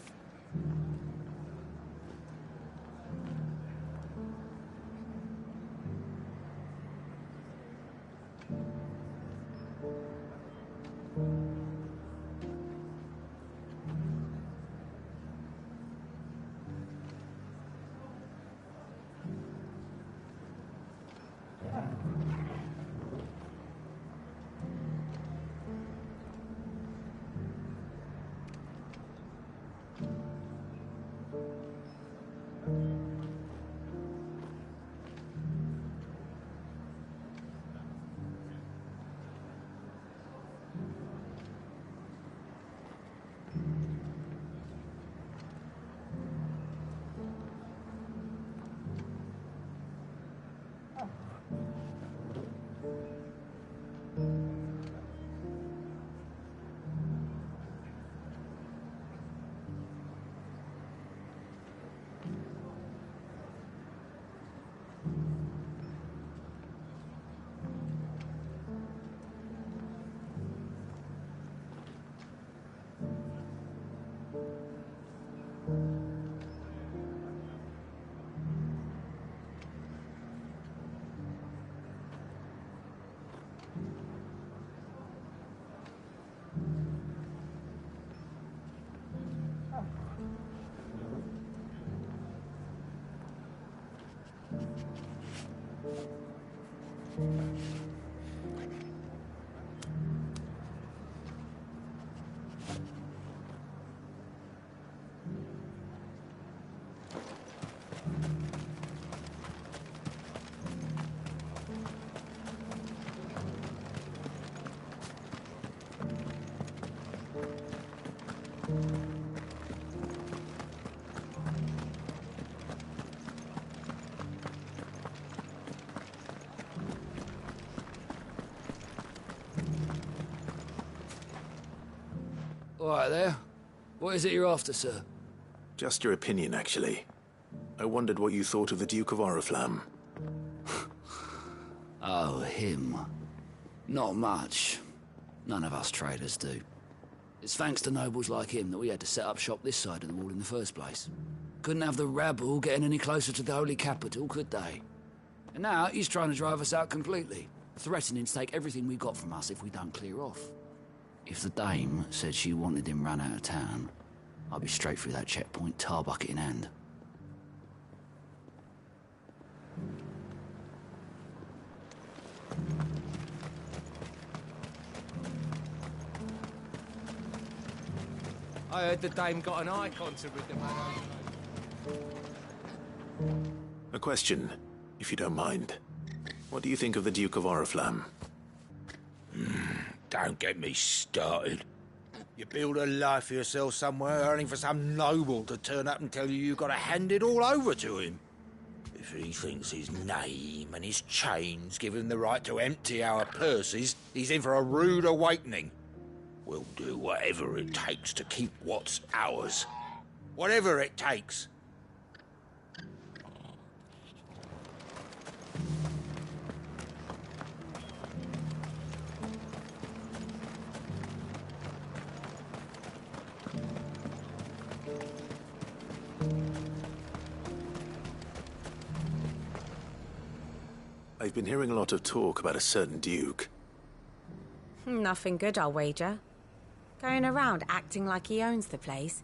All right there. What is it you're after, sir? Just your opinion, actually. I wondered what you thought of the Duke of Oriflamme. Oh, him. Not much. None of us traders do. It's thanks to nobles like him that we had to set up shop this side of the wall in the first place. Couldn't have the rabble getting any closer to the holy capital, could they? And now he's trying to drive us out completely, threatening to take everything we got from us if we don't clear off. If the dame said she wanted him run out of town, I'd be straight through that checkpoint, tar bucket in hand. I heard the dame got an icon to rid the man over. A question, if you don't mind. What do you think of the Duke of Oriflamme? Don't get me started. You build a life for yourself somewhere, earning for some noble to turn up and tell you you've got to hand it all over to him. If he thinks his name and his chains give him the right to empty our purses, he's in for a rude awakening. We'll do whatever it takes to keep what's ours. Whatever it takes. I've been hearing a lot of talk about a certain duke. Nothing good, I'll wager. Going around acting like he owns the place.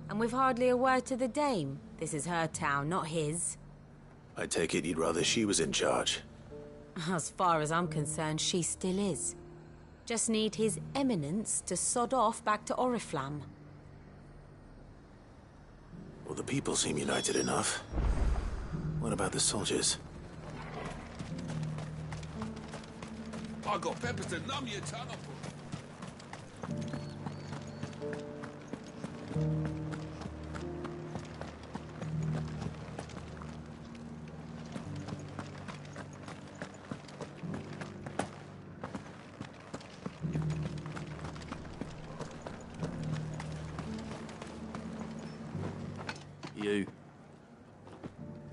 And with hardly a word to the dame. This is her town, not his. I take it you'd rather she was in charge. As far as I'm concerned, she still is. Just need his eminence to sod off back to Oriflamme. Well, the people seem united enough. What about the soldiers? I got peppers to numb your tongue up.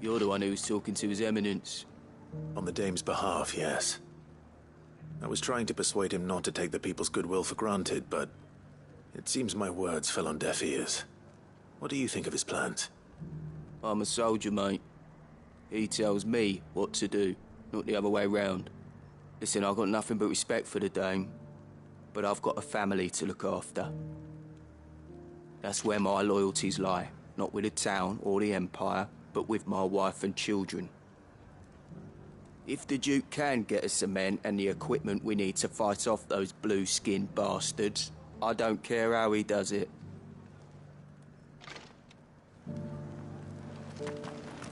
You're the one who's talking to His Eminence. On the dame's behalf, yes. I was trying to persuade him not to take the people's goodwill for granted, but it seems my words fell on deaf ears. What do you think of his plans? I'm a soldier, mate. He tells me what to do, not the other way round. Listen, I've got nothing but respect for the dame, but I've got a family to look after. That's where my loyalties lie, not with the town or the Empire, but with my wife and children. If the Duke can get us cement and the equipment we need to fight off those blue-skinned bastards, I don't care how he does it.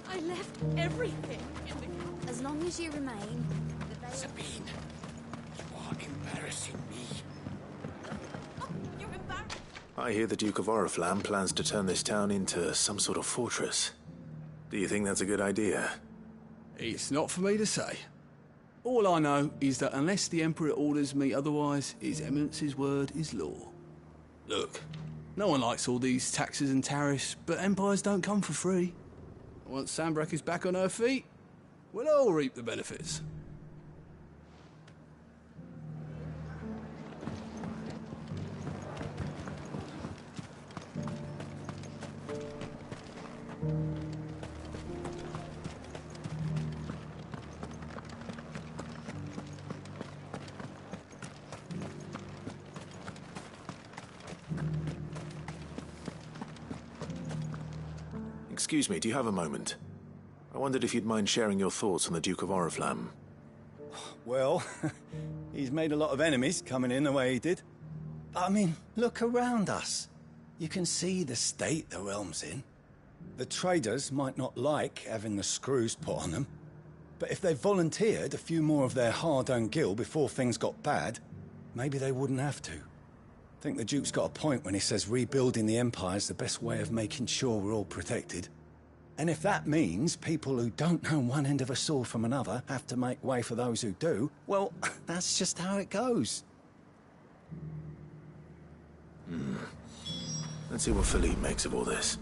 I left everything in the... As long as you remain... Sabine, you are embarrassing me. You're embarrassed. I hear the Duke of Oriflamme plans to turn this town into some sort of fortress. Do you think that's a good idea? It's not for me to say. All I know is that unless the Emperor orders me otherwise, His Eminence's word is law. Look, no one likes all these taxes and tariffs, but empires don't come for free. Once Sanbreque is back on her feet, we'll all reap the benefits. Excuse me, do you have a moment? I wondered if you'd mind sharing your thoughts on the Duke of Oriflamme. Well, he's made a lot of enemies coming in the way he did. I mean, look around us. You can see the state the realm's in. The traders might not like having the screws put on them, but if they volunteered a few more of their hard-earned gil before things got bad, maybe they wouldn't have to. I think the Duke's got a point when he says rebuilding the Empire's the best way of making sure we're all protected. And if that means people who don't know one end of a sword from another have to make way for those who do, well, that's just how it goes. Let's see what Philippe makes of all this.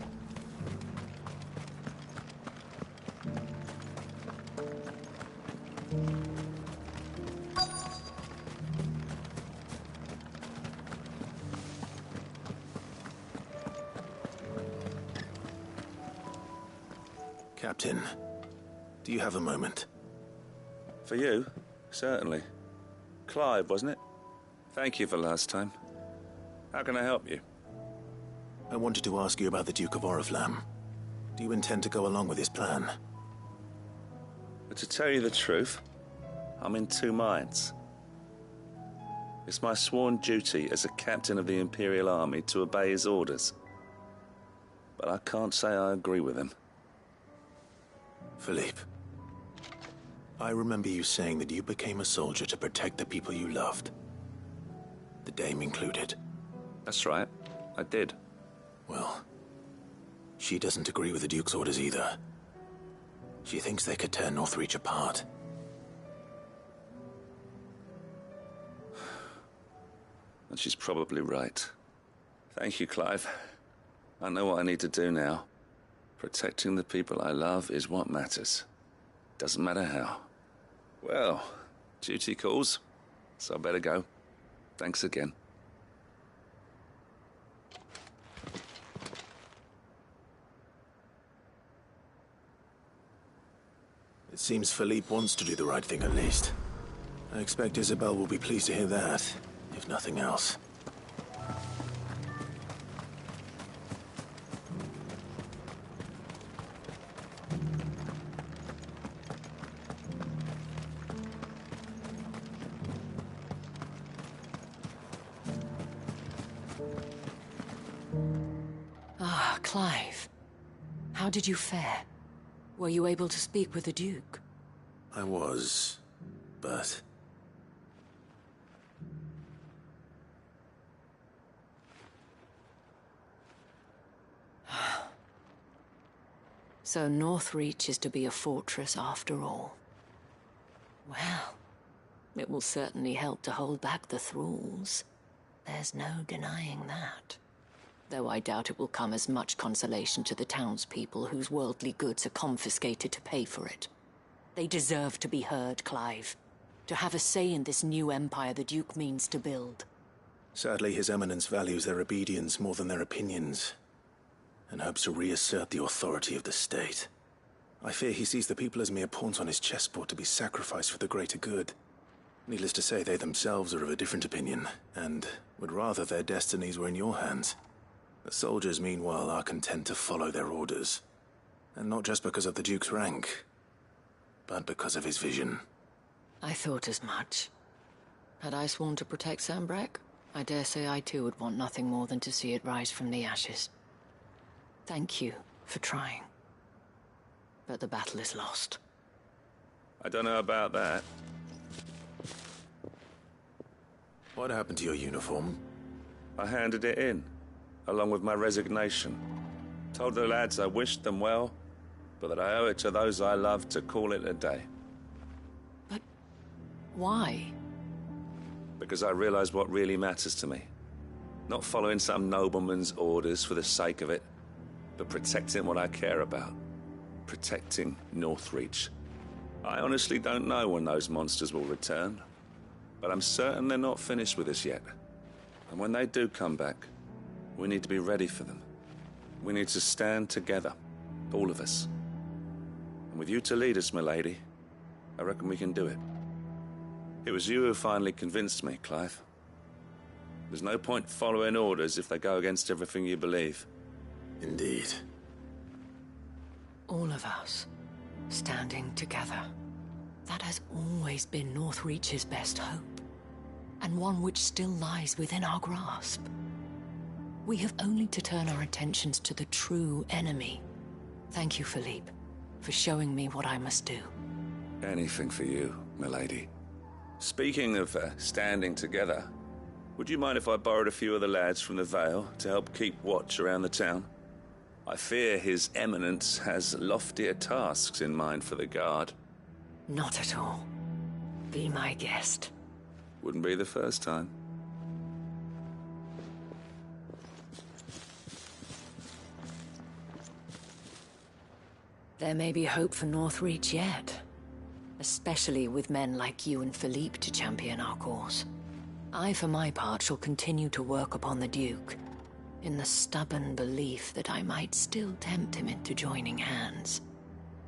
Captain, do you have a moment? For you? Certainly. Clive, wasn't it? Thank you for last time. How can I help you? I wanted to ask you about the Duke of Oriflamme. Do you intend to go along with his plan? But to tell you the truth, I'm in two minds. It's my sworn duty as a captain of the Imperial Army to obey his orders. But I can't say I agree with him. Philippe, I remember you saying that you became a soldier to protect the people you loved. The Dame included. That's right. I did. Well, she doesn't agree with the Duke's orders either. She thinks they could tear Northreach apart. And she's probably right. Thank you, Clive. I know what I need to do now. Protecting the people I love is what matters. Doesn't matter how. Well, duty calls, so I better go. Thanks again. It seems Philippe wants to do the right thing at least. I expect Isabel will be pleased to hear that, if nothing else. Ah, Clive. How did you fare? Were you able to speak with the Duke? I was, but... So Northreach is to be a fortress after all. Well, it will certainly help to hold back the thralls. There's no denying that. Though I doubt it will come as much consolation to the townspeople whose worldly goods are confiscated to pay for it. They deserve to be heard, Clive. To have a say in this new empire the Duke means to build. Sadly, His Eminence values their obedience more than their opinions, and hopes to reassert the authority of the state. I fear he sees the people as mere pawns on his chessboard to be sacrificed for the greater good. Needless to say, they themselves are of a different opinion, and would rather their destinies were in your hands. The soldiers, meanwhile, are content to follow their orders. And not just because of the Duke's rank, but because of his vision. I thought as much. Had I sworn to protect Sambrek, I dare say I too would want nothing more than to see it rise from the ashes. Thank you for trying. But the battle is lost. I don't know about that. What happened to your uniform? I handed it in, along with my resignation. Told the lads I wished them well, but that I owe it to those I love to call it a day. But why? Because I realize what really matters to me. Not following some nobleman's orders for the sake of it, but protecting what I care about. Protecting Northreach. I honestly don't know when those monsters will return, but I'm certain they're not finished with us yet. And when they do come back, we need to be ready for them. We need to stand together, all of us. And with you to lead us, milady, I reckon we can do it. It was you who finally convinced me, Clive. There's no point following orders if they go against everything you believe. Indeed. All of us, standing together. That has always been Northreach's best hope, and one which still lies within our grasp. We have only to turn our attentions to the true enemy. Thank you, Philippe, for showing me what I must do. Anything for you, milady. Speaking of standing together, would you mind if I borrowed a few of the lads from the Vale to help keep watch around the town? I fear His Eminence has loftier tasks in mind for the guard. Not at all. Be my guest. Wouldn't be the first time. There may be hope for Northreach yet. Especially with men like you and Philippe to champion our cause. I, for my part, shall continue to work upon the Duke, in the stubborn belief that I might still tempt him into joining hands.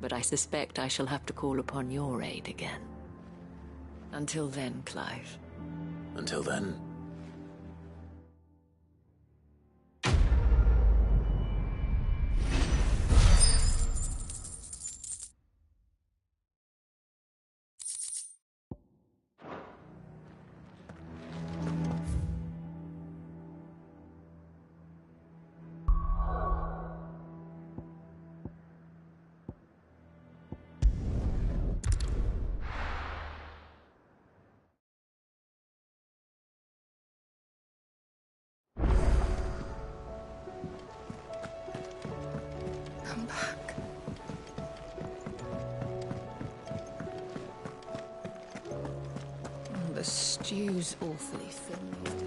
But I suspect I shall have to call upon your aid again. Until then, Clive. Until then. the stew's awfully thin these days.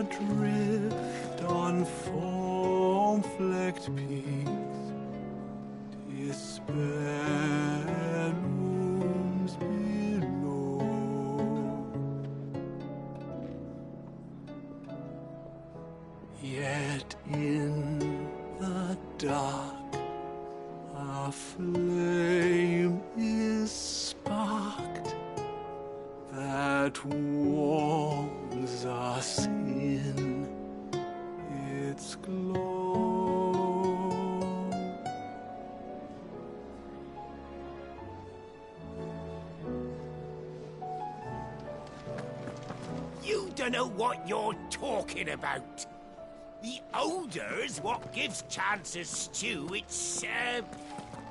Adrift on foam-flecked peaks, despair looms below. Yet in the dark, a flame is sparked that warms us in its glow. You don't know what you're talking about. The odor's what gives Chance's stew its,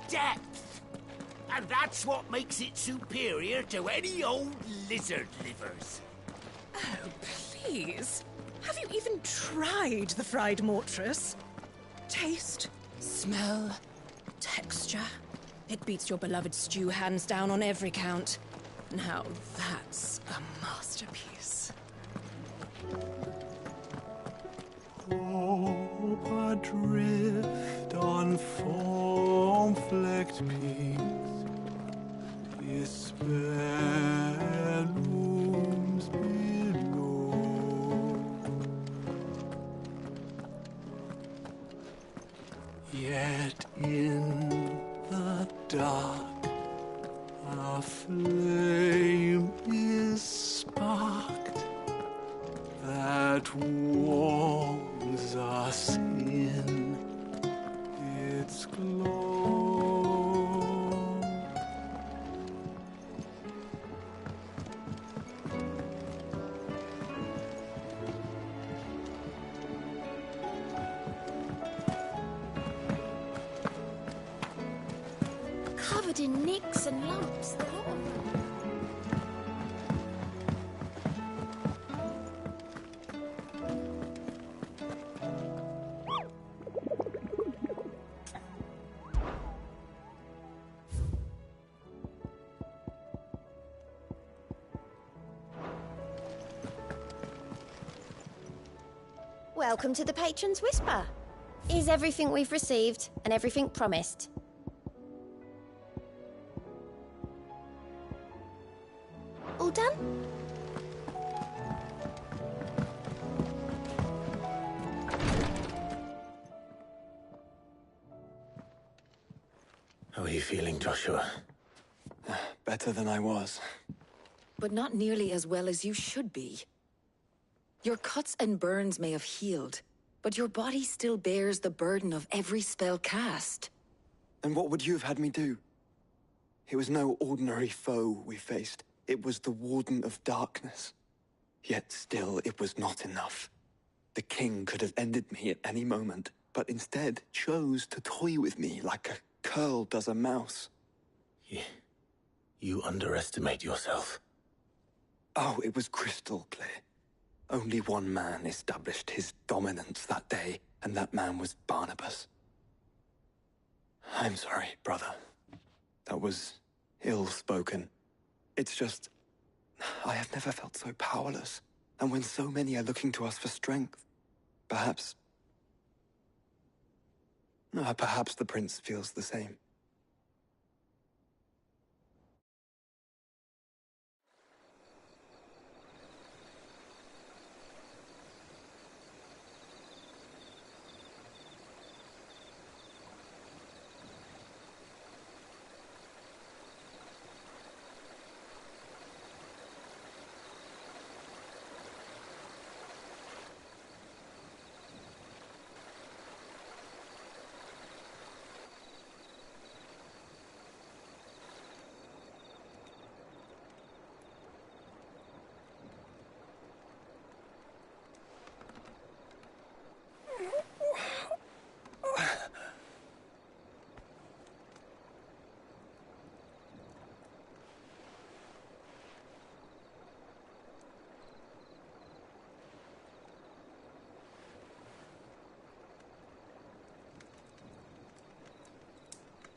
depth. And that's what makes it superior to any old lizard livers. Oh, please. Have you even tried the fried mortress? Taste, smell, texture. It beats your beloved stew hands down on every count. Now that's a masterpiece. Hope adrift on foam-flecked peaks, despair looms below. Yet in the dark, a flame is sparked that warms us in its glow. Covered in nicks and lumps, the lot of them. Welcome to the Patron's Whisper. Is everything we've received and everything promised? All done? How are you feeling, Joshua? Better than I was. But not nearly as well as you should be. Your cuts and burns may have healed, but your body still bears the burden of every spell cast. And what would you have had me do? It was no ordinary foe we faced. It was the Warden of Darkness. Yet still, it was not enough. The king could have ended me at any moment, but instead chose to toy with me like a curl does a mouse. You underestimate yourself. Oh, it was crystal clear. Only one man established his dominance that day, and that man was Barnabas. I'm sorry, brother. That was ill-spoken. It's just, I have never felt so powerless. And when so many are looking to us for strength, perhaps the prince feels the same.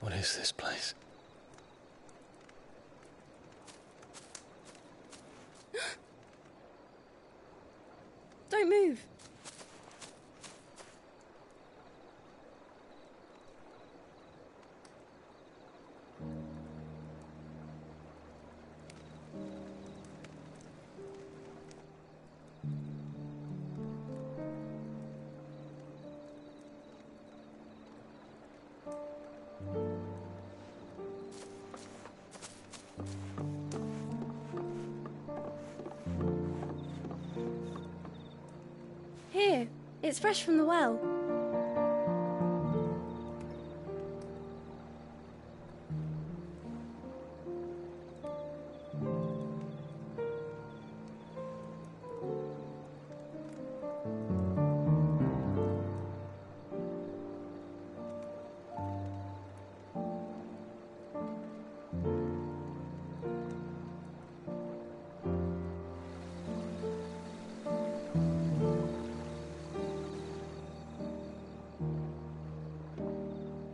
What is this place? Don't move. Here, it's fresh from the well.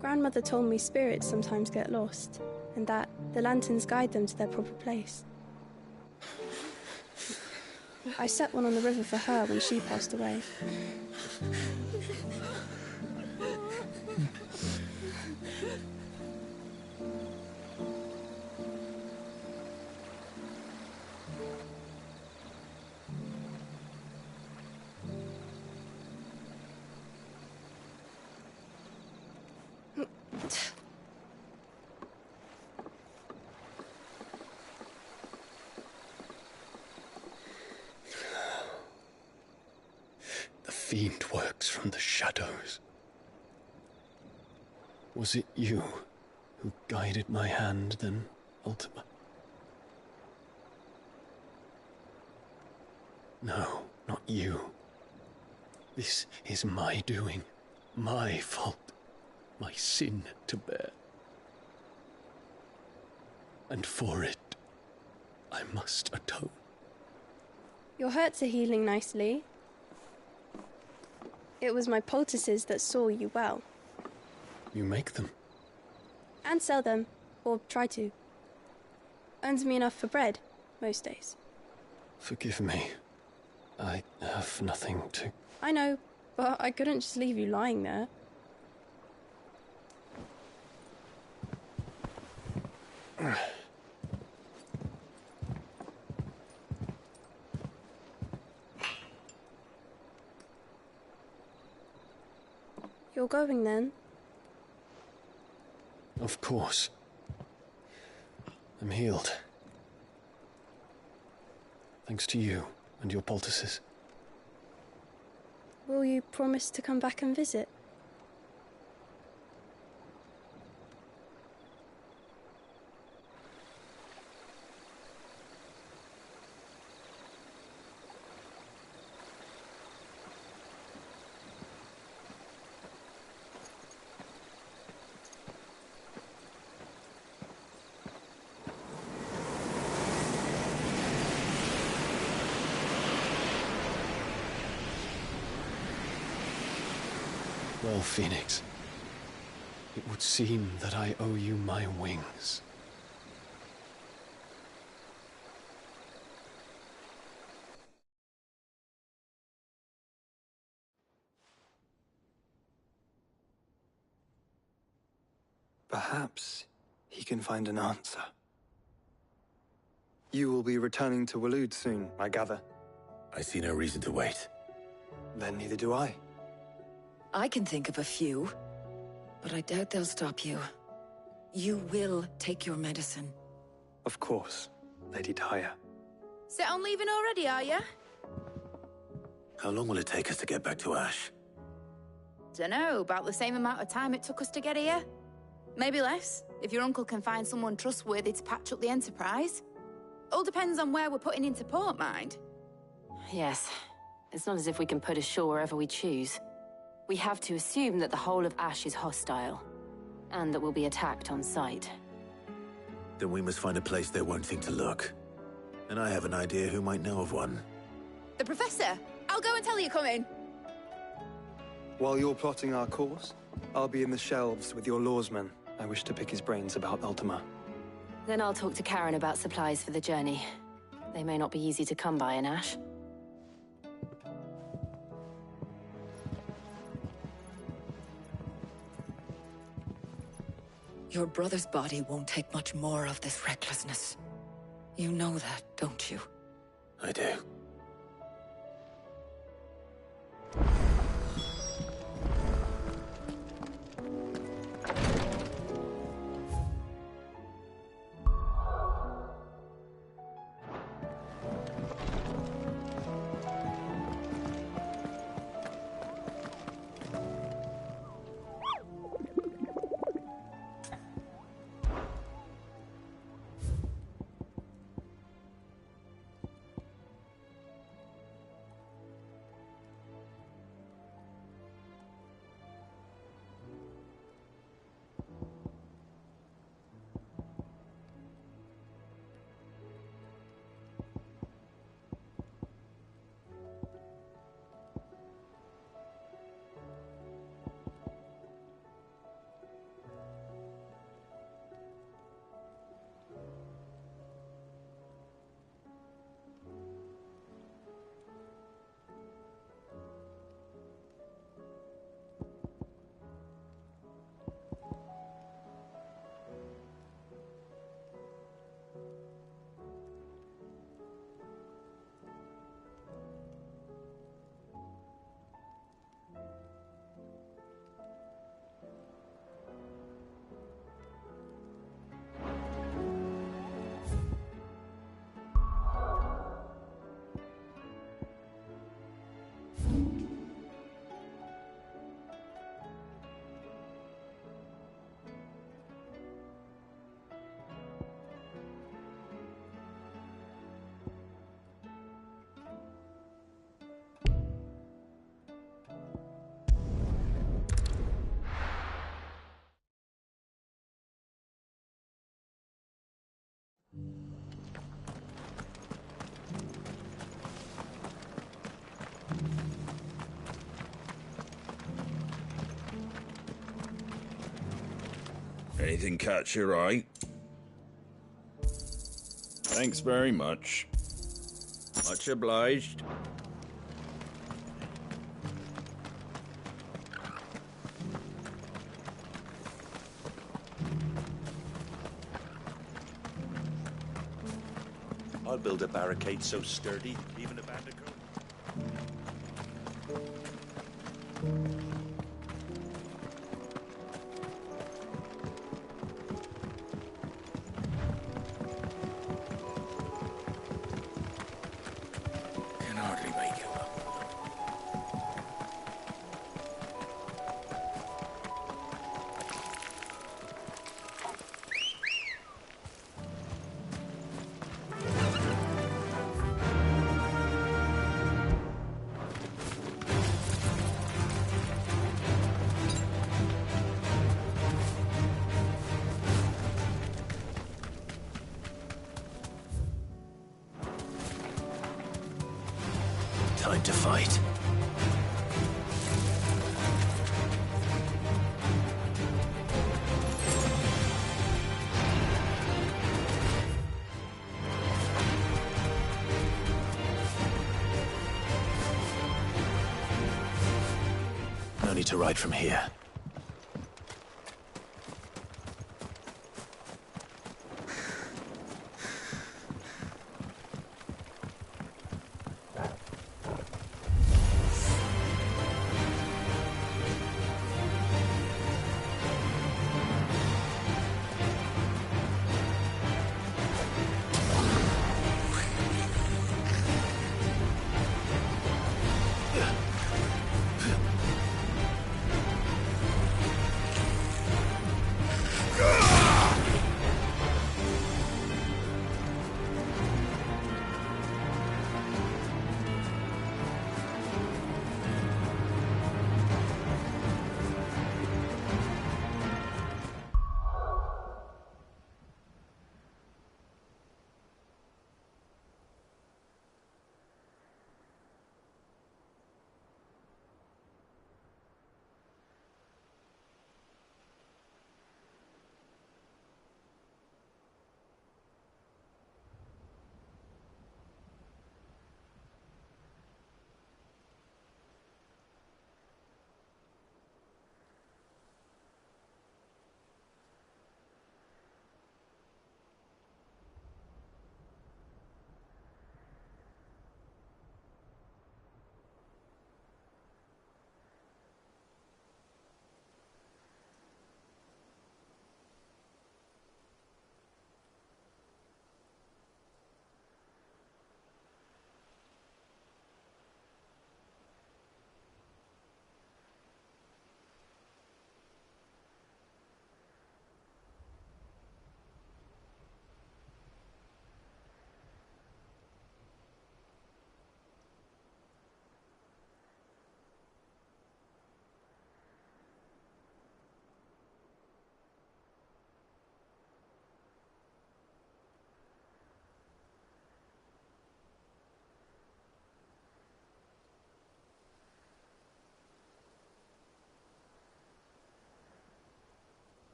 Grandmother told me spirits sometimes get lost, and that the lanterns guide them to their proper place. I set one on the river for her when she passed away. The fiend works from the shadows. Was it you who guided my hand then, Ultima? No, not you. This is my doing, my fault, my sin to bear. And for it, I must atone. Your hurts are healing nicely. It was my poultices that saw you well. You make them? And sell them, or try to. Earns me enough for bread, most days. Forgive me. I have nothing to... I know, but I couldn't just leave you lying there. You're going then? Of course. I'm healed. Thanks to you and your poultices. Will you promise to come back and visit? Well, Phoenix, it would seem that I owe you my wings. Perhaps he can find an answer. You will be returning to Waloed soon, I gather. I see no reason to wait. Then neither do I. I can think of a few, but I doubt they'll stop you. You will take your medicine. Of course, Lady Daya. Set on leaving already, are you? How long will it take us to get back to Ash? Dunno, about the same amount of time it took us to get here. Maybe less, if your uncle can find someone trustworthy to patch up the Enterprise. All depends on where we're putting into port, mind. Yes. It's not as if we can put ashore wherever we choose. We have to assume that the whole of Ash is hostile, and that we'll be attacked on sight. Then we must find a place they won't think to look. And I have an idea who might know of one. The Professor! I'll go and tell you coming. While you're plotting our course, I'll be in the shelves with your lawsmen, I wish to pick his brains about Ultima. Then I'll talk to Karen about supplies for the journey. They may not be easy to come by in Ash. Your brother's body won't take much more of this recklessness. You know that, don't you? I do. Anything catch your eye? Thanks very much. Much obliged. I'll build a barricade so sturdy, even a bandicoot. Can hardly make you up. Time to fight. No need to ride from here.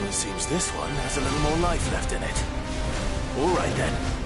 Seems this one has a little more life left in it. All right then.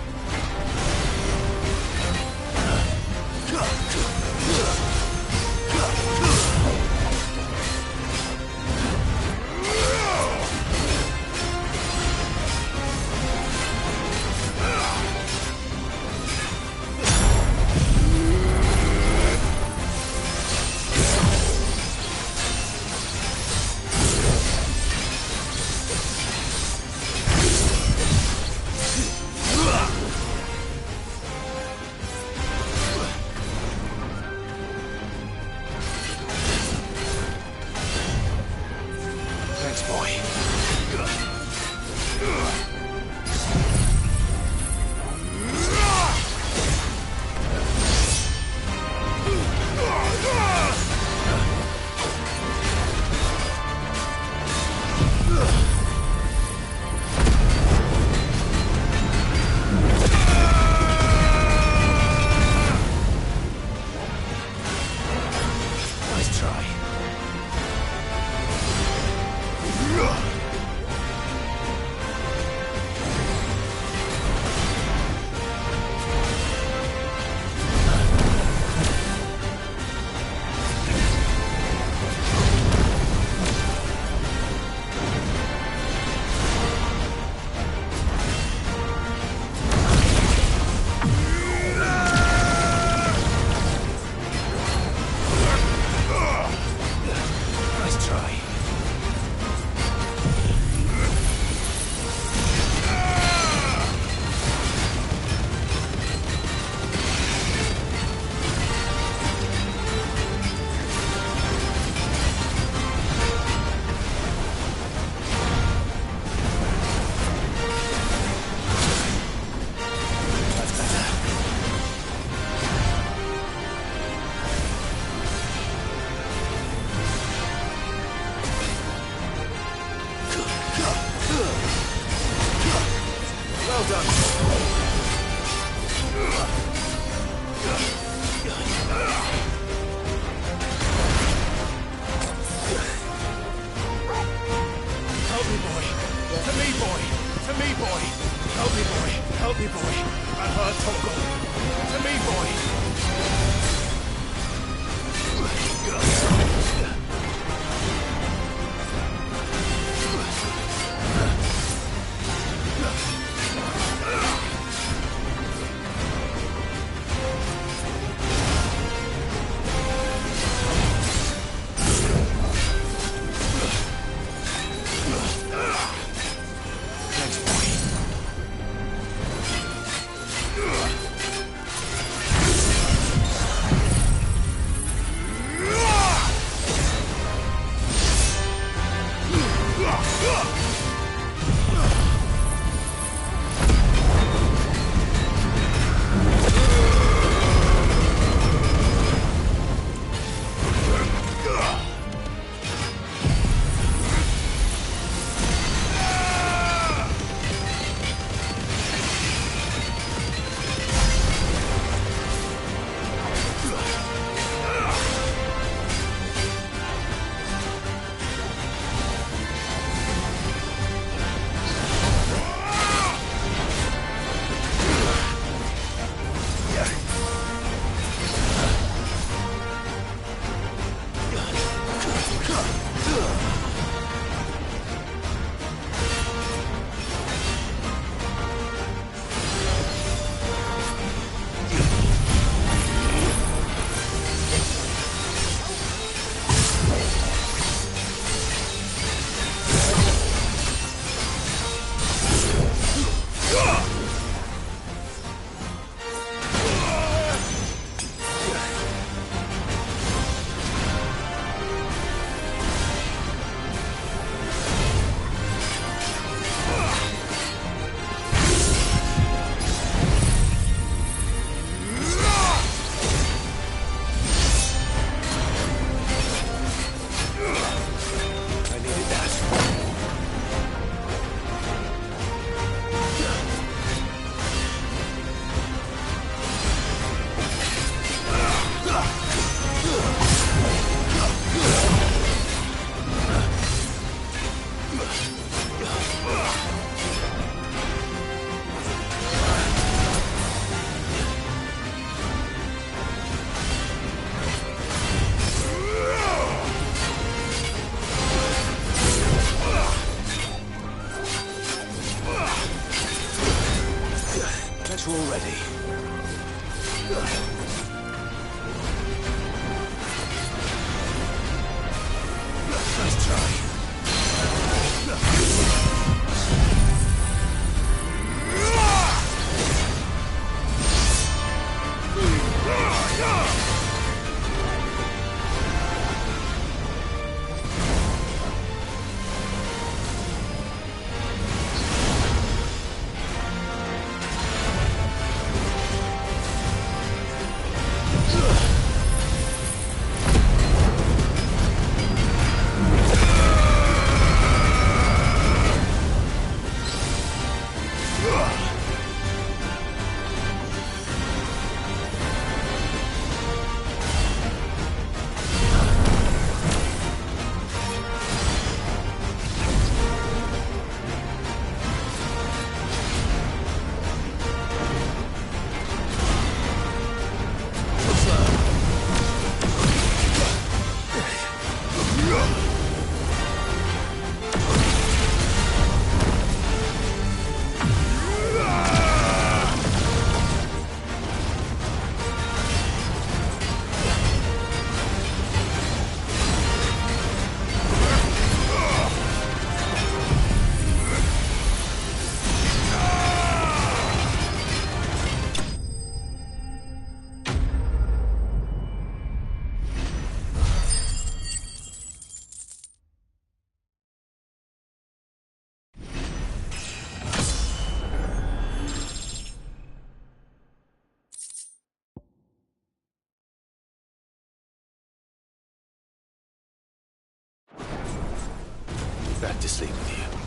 back to sleep with you.